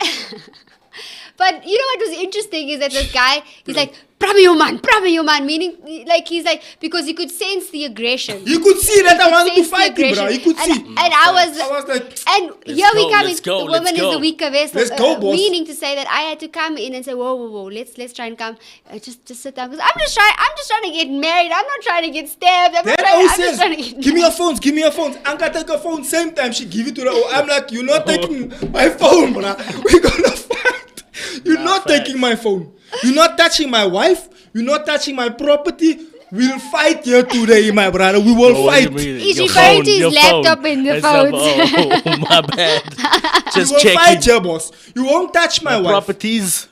But you know what was interesting is that this guy, he's like, Brahma man, meaning like he's like, because he could sense the aggression. You could see that I wanted to fight him, bro. You could see. And I was like, and here we come in, the woman is the weaker vessel. Let's go, boss. Meaning to say that I had to come in and say, whoa, let's try and come, just sit down. Because I'm just trying to get married. I'm not trying to get stabbed. I'm just trying to get give me your phones. Anka take her phone. Same time she give it to her. I'm like, you're not taking my phone, bro. We're gonna fight. You're not taking my phone. You're not touching my wife. You're not touching my property. We'll fight here today, my brother. We will fight. He's referring to his laptop in the phone. Oh, my bad. Just checking. Fight here, boss. You won't touch my wife. Properties.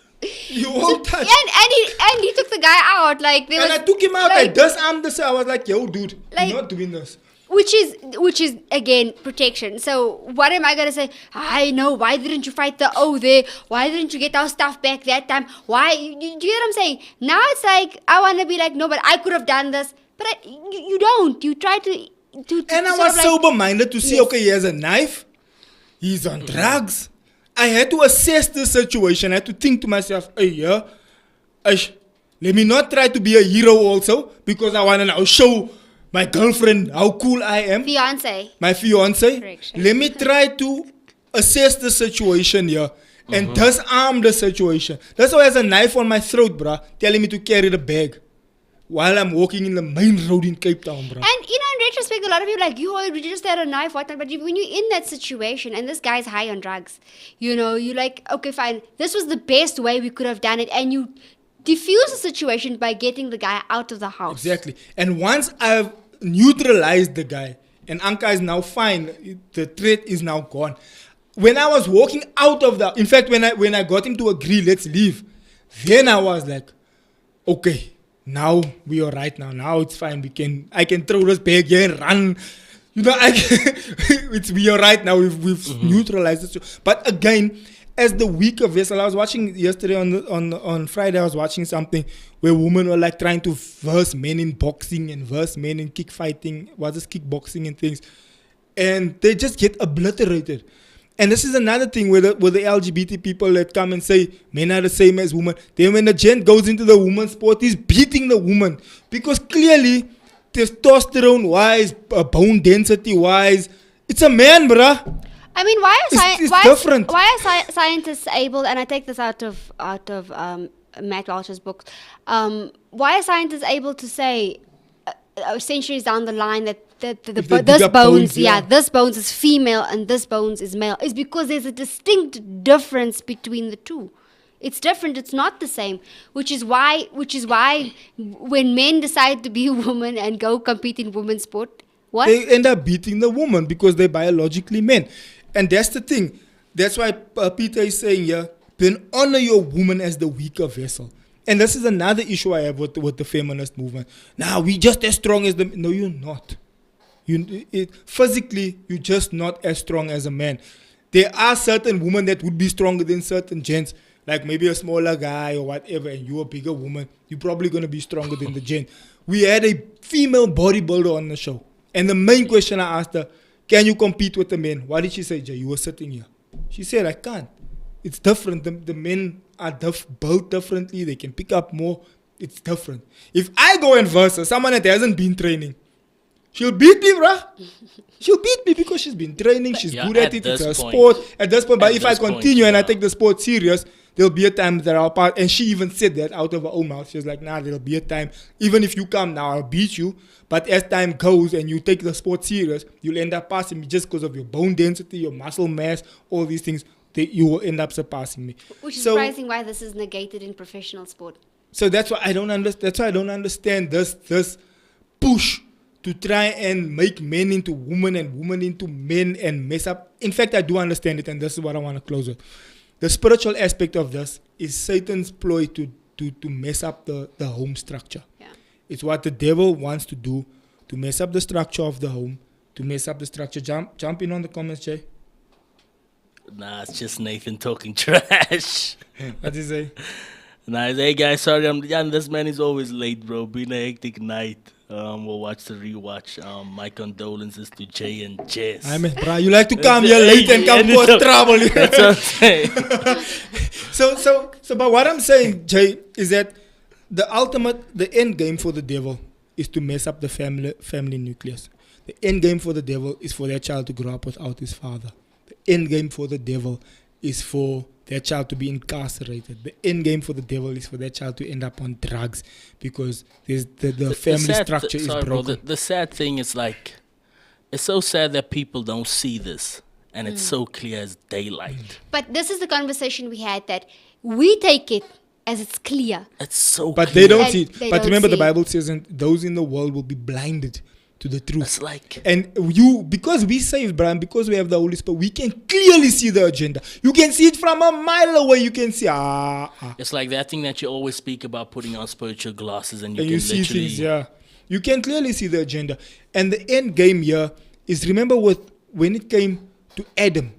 You won't touch. And he took the guy out. I took him out. Like, I disarmed this. I was like, yo, dude, you're not doing this. Which is again protection. So what am I gonna say? I know. Why didn't you fight the there? Why didn't you get our stuff back that time? Why? You get what I'm saying? Now it's like I want to be like, no, but I could have done this. But you don't. You try to. And I was sober-minded to see. Okay, he has a knife. He's on drugs. I had to assess the situation. I had to think to myself, let me not try to be a hero also because I want to now show my girlfriend how cool I am. My fiance. Correction. Let me try to assess the situation here and disarm the situation. That's why there's a knife on my throat, bruh, telling me to carry the bag while I'm walking in the main road in Cape Town, bruh. And in retrospect, a lot of people are like, you just had a knife, whatnot. But when you're in that situation and this guy's high on drugs, you're like, okay, fine. This was the best way we could have done it, and you diffuse the situation by getting the guy out of the house. Exactly. And once I've neutralized the guy and Anka is now fine, the threat is now gone. When I was walking out of in fact, when I got him to agree, let's leave, then I was like, okay, now we are right now. Now it's fine. I can throw this bag here and run. We are right now. We've neutralized it. But again, as the weaker vessel. I was watching yesterday on Friday. I was watching something where women were like trying to verse men in boxing and verse men in kick fighting, kickboxing and things, and they just get obliterated. And this is another thing with the LGBT people that come and say men are the same as women. Then when the gent goes into the woman's sport, he's beating the woman because clearly testosterone wise, bone density wise, it's a man, bruh. I mean, why are different. Why are scientists able? And I take this out of Matt Walsh's book. Why are scientists able to say centuries down the line that this bones is female and this bones is male? Is because there's a distinct difference between the two. It's different. It's not the same. Which is why when men decide to be a woman and go compete in women's sport, what? They end up beating the woman because they're biologically men. And that's the thing. That's why Peter is saying here, then honor your woman as the weaker vessel. And this is another issue I have with the feminist movement. Now, we just as strong as them. No, you're not. Physically, you're just not as strong as a man. There are certain women that would be stronger than certain gents. Like maybe a smaller guy or whatever, and you're a bigger woman. You're probably going to be stronger than the gent. We had a female bodybuilder on the show. And the main question I asked her, can you compete with the men? What did she say, Jay? You were sitting here. She said, I can't. It's different. The men are built differently. They can pick up more. It's different. If I go and verse her, someone that hasn't been training, she'll beat me, bruh. She'll beat me because she's been training. She's good at it. It's a sport. At this point, but if I continue and I take the sport serious, there'll be a time that I'll pass. And she even said that out of her own mouth. She was like, nah, there'll be a time. Even if you come now, I'll beat you. But as time goes and you take the sport serious, you'll end up passing me just because of your bone density, your muscle mass, all these things. You will end up surpassing me. Which is surprising why this is negated in professional sport. So that's why I don't understand. That's why I don't understand this push to try and make men into women and women into men and mess up. In fact, I do understand it, and this is what I want to close with. The spiritual aspect of this is Satan's ploy to mess up the home structure. Yeah. It's what the devil wants to do, to mess up the structure of the home, to mess up the structure. Jump in on the comments, Jay. Nah, it's just Nathan talking trash. What did he say? Nah, hey guys, sorry, this man is always late, bro. Been a hectic night. We'll watch the rewatch. My condolences to Jay and Jess. I mean, bro, you like to come here late and come cause trouble. That's what I'm saying. So, but what I'm saying, Jay, is that the end game for the devil is to mess up the family nucleus. The end game for the devil is for that child to grow up without his father. The end game for the devil is for that child to be incarcerated. The end game for the devil is for that child to end up on drugs because the family structure is broken. Bro, the sad thing is like, it's so sad that people don't see this and it's so clear as daylight. But this is the conversation we had, that we take it as it's clear. It's so but clear. they don't see it. But remember, the it. Bible says, and those in the world will be blinded to the truth. It's like, and because we saved, Brian, because we have the Holy Spirit, we can clearly see the agenda. You can see it from a mile away. You can see. It's like that thing that you always speak about, putting on spiritual glasses, and you and can you see literally things. Yeah, you can clearly see the agenda. And the end game here is, remember, when it came to Adam,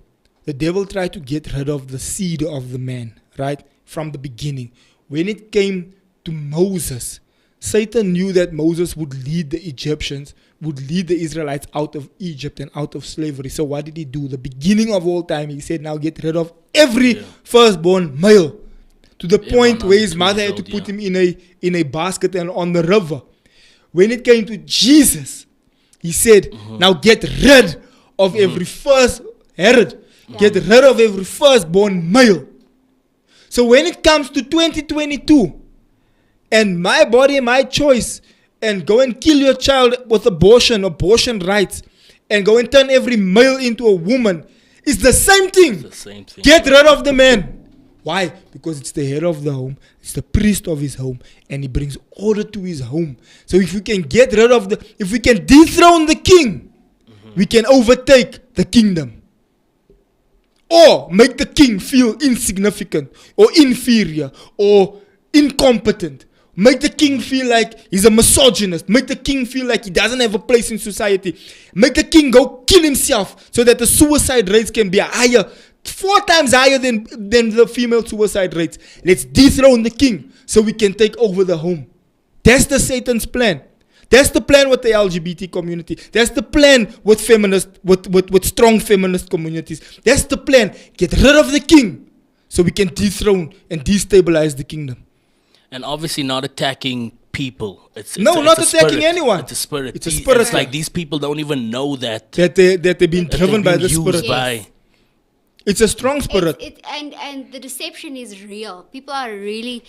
the devil tried to get rid of the seed of the man, right, from the beginning. When it came to Moses, Satan knew that Moses would lead the Egyptians, would lead the Israelites out of Egypt and out of slavery. So what did he do? The beginning of all time, he said, now get rid of every firstborn male. To the point where his mother had to put him in a basket and on the river. When it came to Jesus, he said, now get rid of every get rid of every firstborn male. So when it comes to 2022, and my body, my choice, and go and kill your child with abortion rights, and go and turn every male into a woman, it's the same thing. It's the same thing. Get rid of the man. Why? Because it's the head of the home, it's the priest of his home, and he brings order to his home. So if we can get rid of if we can dethrone the king, we can overtake the kingdom. Or make the king feel insignificant, or inferior, or incompetent. Make the king feel like he's a misogynist. Make the king feel like he doesn't have a place in society. Make the king go kill himself so that the suicide rates can be higher 4 times higher than the female suicide rates. Let's dethrone the king so we can take over the home. That's the Satan's plan. That's the plan with the LGBT community. That's the plan with with strong feminist communities. That's the plan. Get rid of the king so we can dethrone and destabilize the kingdom. And obviously not attacking people. Not a attacking spirit. anyone. It's a spirit. It's a spirit. It's like these people don't even know that they've been driven by the used spirit. by. It's a strong spirit. And the deception is real. People are really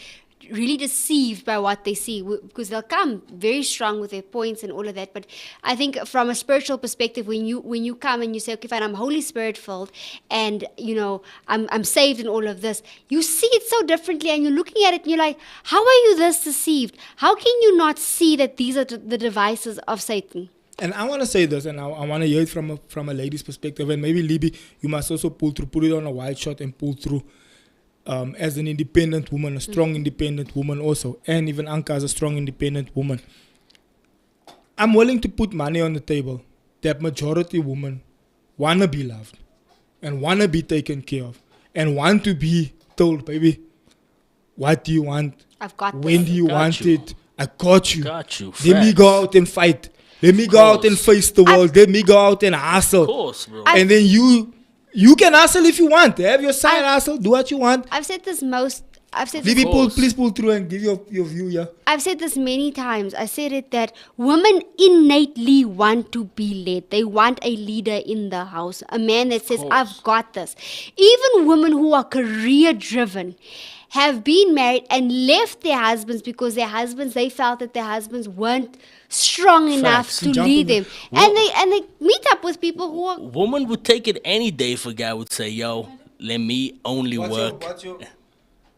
deceived by what they see because they'll come very strong with their points and all of that. But I think from a spiritual perspective, when you come and you say, okay, fine, I'm Holy Spirit filled, and I'm saved in all of this, you see it so differently, and you're looking at it and you're like, how are you this deceived? How can you not see that these are the devices of Satan? And I want to say this, and I want to hear it from a lady's perspective, and maybe Libby, you must also put it on a wide shot and pull through as an independent woman, a strong independent woman also, and even Anka as a strong independent woman. I'm willing to put money on the table that majority women want to be loved and want to be taken care of and want to be told, baby, what do you want? I've got this. When do you want it? I got you. Got you. Let me go out and fight. Let me go out and face the world. Let me go out and hustle. Of course, bro. And then you can hustle if you want. Have your side hustle. Do what you want. I've said this Libby, please pull through and give your view, yeah. I've said this many times. I said it that women innately want to be led. They want a leader in the house, a man that says, I've got this. Even women who are career driven have been married and left their husbands because they felt that their husbands weren't strong enough to lead them. And they meet up with people who are... Woman would take it any day if a guy would say, yo, let me only work.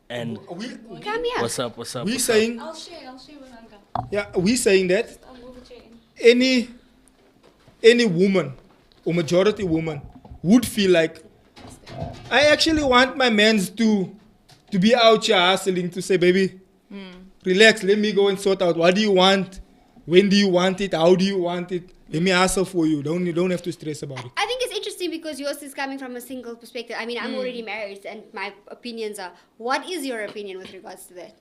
And Come here. what's up? We saying... I'll share with Anka. Yeah, we saying that I'll move a chair in. any woman or majority woman would feel like, I actually want my mans to be out here hustling, to say, baby, relax, let me go and sort out what do you want, when do you want it, how do you want it, let me hustle for you. You don't have to stress about it. I think it's interesting because yours is coming from a single perspective. I mean, I'm already married and my opinions are... What is your opinion with regards to that?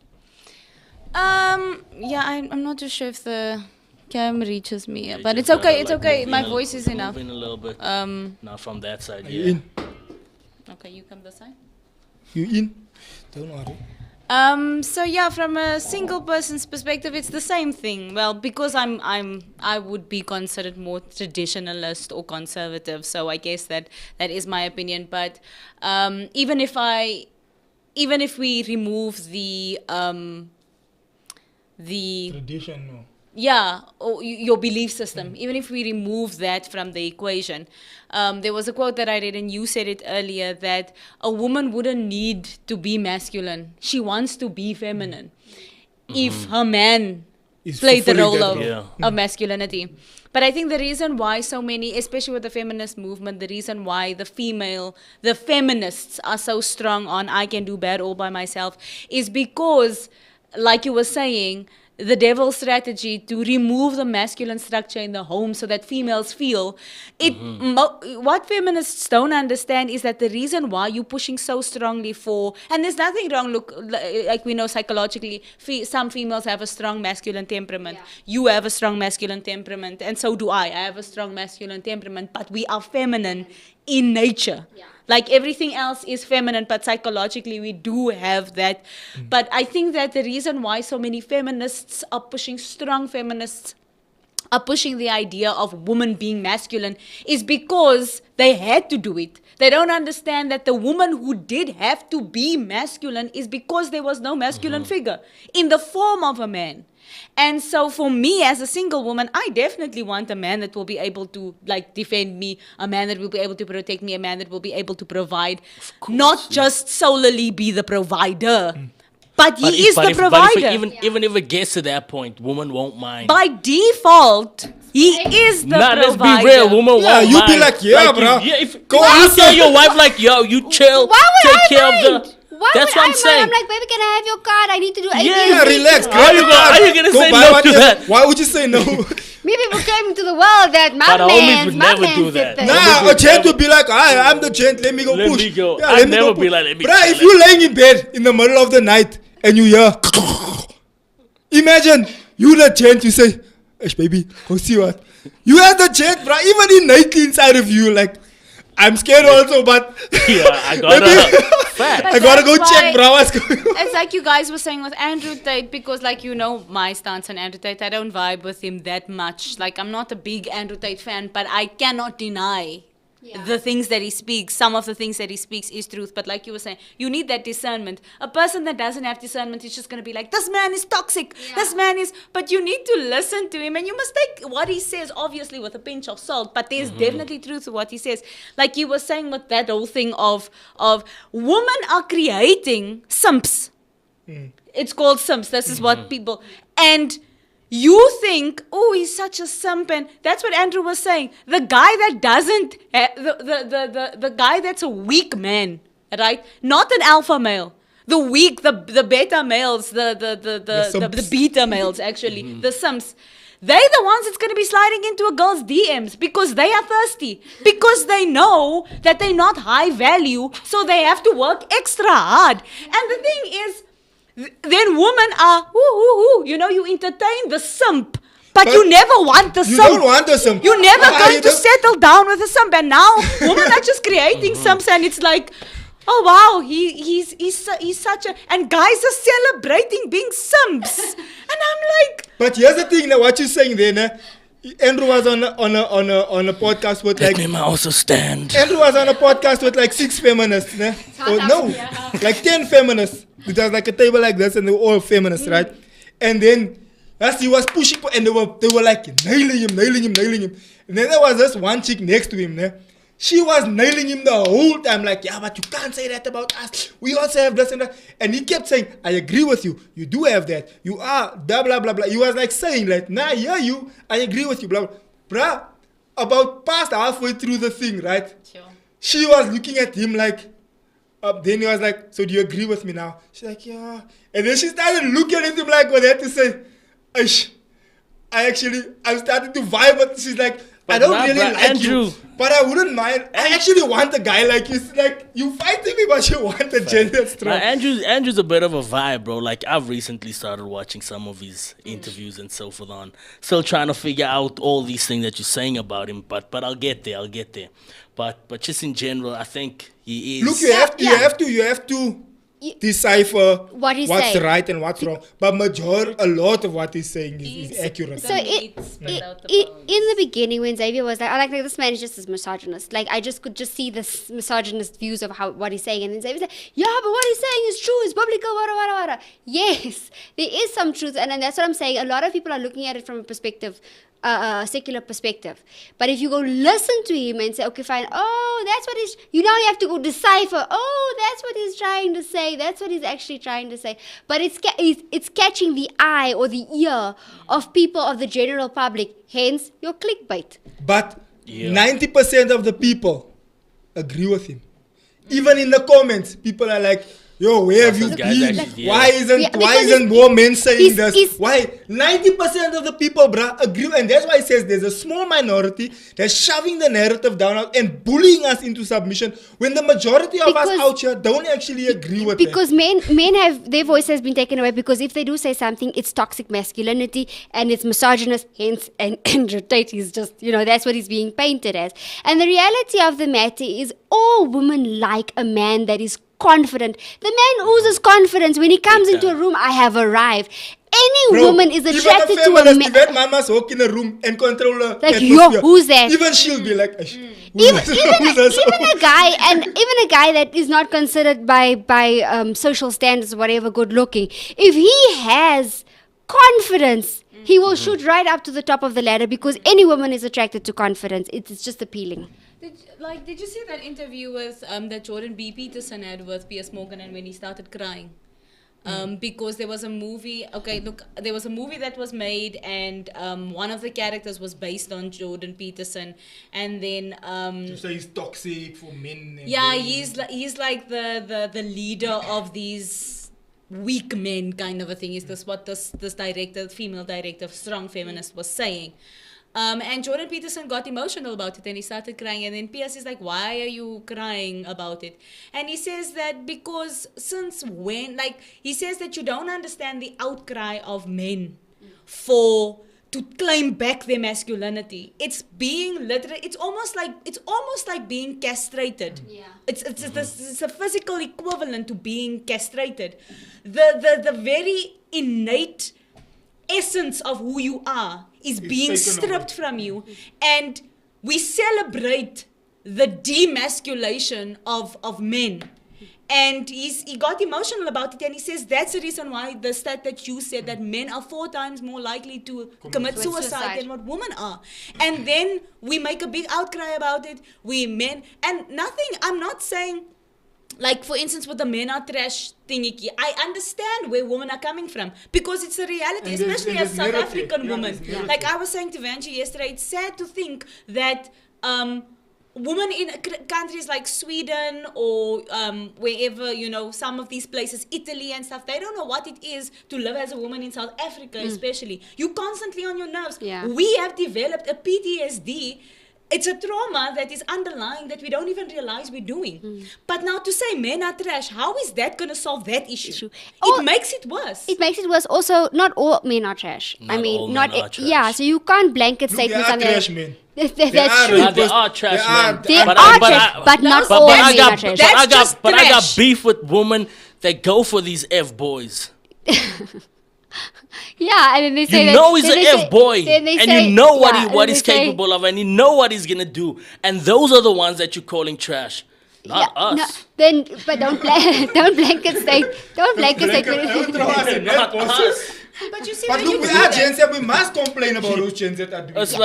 Yeah, I'm not too sure if the cam reaches me, but it's okay. It's okay. My voice is enough. Move in a little bit. Not from that side. Are you Yeah. in? Okay, you come this side. You in? Don't worry. So yeah, from a single person's perspective, it's the same thing. Well, because I would be considered more traditionalist or conservative, so I guess that is my opinion. But even if we remove the Tradition, no. yeah, or your belief system, even if we remove that from the equation. There was a quote that I read, and you said it earlier, that a woman wouldn't need to be masculine. She wants to be feminine. If her man played the role of masculinity. But I think the reason why so many, especially with the feminist movement, the reason why the feminists are so strong on I can do bad all by myself is because, like you were saying, the devil's strategy to remove the masculine structure in the home so that females feel it. What feminists don't understand is that the reason why you're pushing so strongly for, and there's nothing wrong, look, like we know psychologically, some females have a strong masculine temperament. Yeah. You have a strong masculine temperament, and so do I. I have a strong masculine temperament, but we are feminine in nature. Yeah. Like everything else is feminine, but psychologically we do have that. But I think that the reason why so many feminists are pushing, strong feminists are pushing the idea of women being masculine is because they had to do it. They don't understand that the woman who did have to be masculine is because there was no masculine figure in the form of a man. And so for me as a single woman, I definitely want a man that will be able to defend me, a man that will be able to protect me, a man that will be able to provide, not just solely be the provider, but he is the provider. Even if it gets to that point, woman won't mind. By default, he is the provider. Let's be real, woman won't mind. You be like, bro. Go you tell your wife like, yo, you chill, take care of the... That's what I'm saying. I'm like, baby, can I have your card? I need to do ABS. Yeah, relax. How are you gonna say no to that? Why would you say no? Me people came into the world that my But our homies man, would my never man do said that. that. Nah, a gent would be like, I'm the gent, let me go Let push. me go. Yeah, I'd let me never go be push. like, let me Bruh, chill, if you're laying in bed in the middle of the night and you hear, imagine you the gent, you say, "Ish, baby, go see what." You are the gent, bruh, even innately inside of you, like, I'm scared also, but Yeah, I gotta. Fact. I gotta go That's check, why- bro, what's going on. It's like you guys were saying with Andrew Tate, because like you know my stance on Andrew Tate, I don't vibe with him that much. Like I'm not a big Andrew Tate fan, but I cannot deny the things that he speaks. Some of the things that he speaks is truth, but like you were saying, you need that discernment. A person that doesn't have discernment is just going to be like, this man is toxic, this man is, but you need to listen to him, and you must take what he says obviously with a pinch of salt, but there's definitely truth to what he says. Like you were saying with that whole thing of women are creating simps. It's called simps. This is what people, and you think, oh, he's such a simp, and that's what Andrew was saying. The guy that doesn't, the guy that's a weak man, right? Not an alpha male. The weak, the beta males, the simps. beta males, actually, the simps. They're the ones that's going to be sliding into a girl's DMs because they are thirsty. Because they know that they're not high value, so they have to work extra hard. And the thing is, then women are, you know, you entertain the simp, but you never want the You simp. don't want a simp. You're never Why going you to don't- settle down with a simp. And now women are just creating simps, and it's like, oh wow, he's such a, and guys are celebrating being simps, and I'm like, But here's the thing, now, what you're saying there, nah, Andrew was on a podcast with Let like me also stand. Andrew was on a podcast with like 6 feminists, nah? Or no, like 10 feminists. It was like a table like this, and they were all feminists, right? And then as he was pushing, and they were like nailing him. And then there was this one chick next to him, nah? She was nailing him the whole time, like, yeah, but you can't say that about us. We also have this and that. And he kept saying, I agree with you. You do have that. You are, blah, blah, blah, blah. He was like saying, like, nah, yeah, you, I agree with you, blah, blah. Bruh, about past halfway through the thing, right? sure. She was looking at him like, then he was like, so do you agree with me now? She's like, yeah. And then she started looking at him like, what they had to say, Ish, I'm starting to vibe, but she's like, I But don't nah, really bruh, like Andrew. you, but I wouldn't mind. I actually want a guy like you. It's like, you fighting me, but you want a gender strong. Andrew's a bit of a vibe, bro. Like I've recently started watching some of his interviews and so forth on. Still trying to figure out all these things that you're saying about him, but I'll get there. But just in general, I think he is. Look, you have to decipher What he's what's saying. right and what's wrong. But a lot of what he's saying is accurate. So in the beginning, when Xavier was like, I like this man is just as misogynist. Like I just could just see this misogynist views of what he's saying, and then Xavier's like, yeah, but what he's saying is true. It's biblical. Wada. Yes, there is some truth, and that's what I'm saying. A lot of people are looking at it from a perspective. A secular perspective, but if you go listen to him and say, okay, fine, oh, that's what he's, you now have to go decipher, oh, that's what he's trying to say, that's what he's actually trying to say, but it's catching the eye or the ear of people of the general public, hence your clickbait. But Yeah. 90% of the people agree with him. Even in the comments, people are like, yo, where have you Those guys been? actually- yeah. Why isn't because more men saying he's- this? Why? 90% of the people, bruh, agree. And that's why it says there's a small minority that's shoving the narrative down and bullying us into submission when the majority of us Because- out here don't actually agree with it. Because men have, their voice has been taken away, because if they do say something, it's toxic masculinity and it's misogynist, hence, and Tate is just, that's what he's being painted as. And the reality of the matter is all women like a man that is confident. The man oozes confidence. When he comes into a room, I have arrived. Any Bro, woman is even attracted a to a feminist, man. if that mamas walk in a room and control the Like, atmosphere, yo, who's that? Even she'll be like, "Ish, Even who's this?" a guy that is not considered by social standards or whatever good looking, if he has confidence, he will shoot right up to the top of the ladder, because any woman is attracted to confidence. It's just appealing. Did you see that interview with that Jordan B. Peterson had with Piers Morgan, and when he started crying? Because there was a movie. Okay, look, there was a movie that was made, and one of the characters was based on Jordan Peterson, and then You say he's toxic for men. And yeah, women. he's like the leader of these weak men kind of a thing. Is this what this director, female director, strong feminist, was saying? And Jordan Peterson got emotional about it and he started crying. And then Pierce is like, why are you crying about it? And he says that because since when, like, he says that you don't understand the outcry of men to claim back their masculinity. It's being literally, it's almost like being castrated. Yeah. It's a physical equivalent to being castrated. The very innate essence of who you are is being stripped from you, and we celebrate the demasculation of men. And he got emotional about it, and he says that's the reason why the stat that you said, that men are 4 times more likely to commit suicide than what women are. And then we make a big outcry about it. I'm not saying, like, for instance, with the men are trash thingy, I understand where women are coming from, because it's a reality, and especially as South African women. Like I was saying to Vanji yesterday, it's sad to think that women in countries like Sweden or wherever, some of these places, Italy and stuff, they don't know what it is to live as a woman in South Africa, especially. You're constantly on your nerves. Yeah. We have developed a PTSD. It's a trauma that is underlying that we don't even realize we're doing. But now to say men are trash, how is that going to solve that issue? It makes it worse. It makes it worse. Also, not all men are trash. Yeah, so you can't blanket statement something. Trash men. That's true. There are trash men. They are trash, but not all men are trash. But I got beef with women that go for these F-boys. Yeah, and then they say he's an F-boy, and you know what he's capable of, and you know what he's gonna do, and those are the ones that you're calling trash, not us. But don't blanket state. Don't blanket state. Not us. But you see, but look, we are Gen Z. We must complain about those Gen Z are doing. It's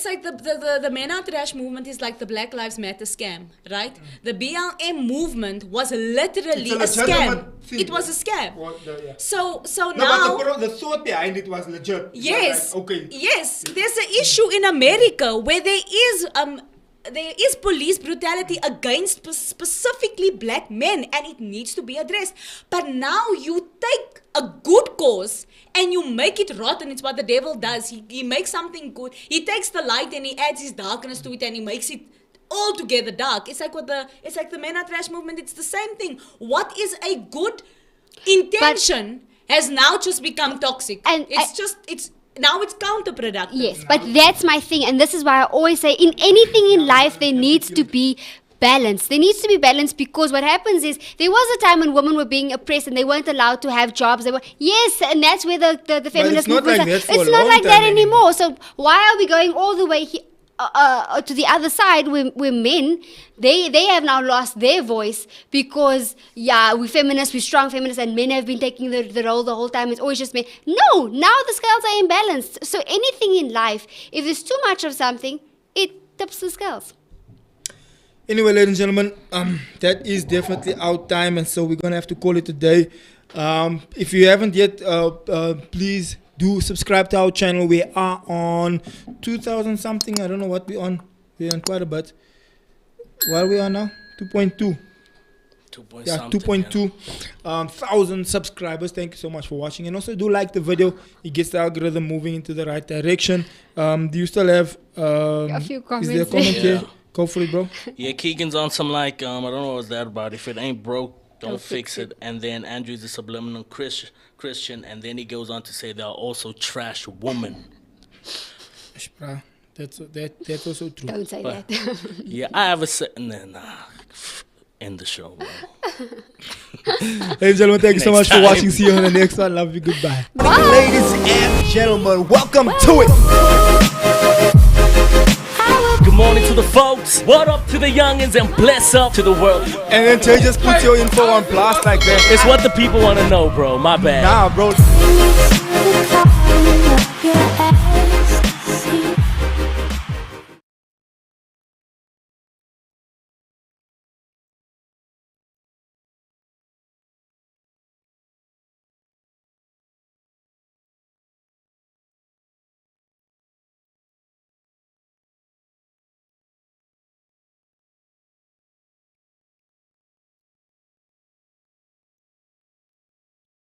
like the Men Are Trash movement is like the Black Lives Matter scam, right? The BLM movement was literally a scam. It was a scam. So now, but the thought behind it was legit. Yes. Like, okay. Yes. There's an issue in America where there is police brutality against specifically black men, and it needs to be addressed. But now you take a good cause and you make it rotten. It's what the devil does. He makes something good. He takes the light and he adds his darkness to it, and he makes it altogether dark. It's like the Men Are Trash movement. It's the same thing. What is a good intention has now just become toxic. And now it's counterproductive. Yes, but that's my thing, and this is why I always say in anything in life there needs to be balance. There needs to be balance, because what happens is there was a time when women were being oppressed and they weren't allowed to have jobs. And that's where the feminist movement. It's not like that anymore. So why are we going all the way here? To the other side, where men, they have now lost their voice, because we're feminists, we're strong feminists, and men have been taking the role the whole time. It's always just men. No, now the scales are imbalanced. So anything in life, if there's too much of something, it tips the scales. Anyway, ladies and gentlemen, that is definitely our time, and so we're gonna have to call it a day. If you haven't yet, please do subscribe to our channel. We are on 2,000 something. I don't know what we're on. We're on quite a bit. What are we on now? 2.2. 2.2 thousand subscribers. Thank you so much for watching, and also do like the video. It gets the algorithm moving into the right direction. Do you still have a few comments? Is there a comment here? Go for it, bro. Yeah, Keegan's on some I don't know what's that about. If it ain't broke, don't fix it. And then Andrew's a subliminal Christian, and then he goes on to say there are also trash women. That's also true. Don't say that. Yeah, I have a set. End the show, bro. Ladies and gentlemen, thank you so much for watching. See you on the next one. Love you. Goodbye. Ladies and gentlemen, welcome to it. Good morning to the folks. What up to the youngins, and bless up to the world. And then Tay just put your info on blast like that. It's what the people want to know, bro. My bad. Nah, bro.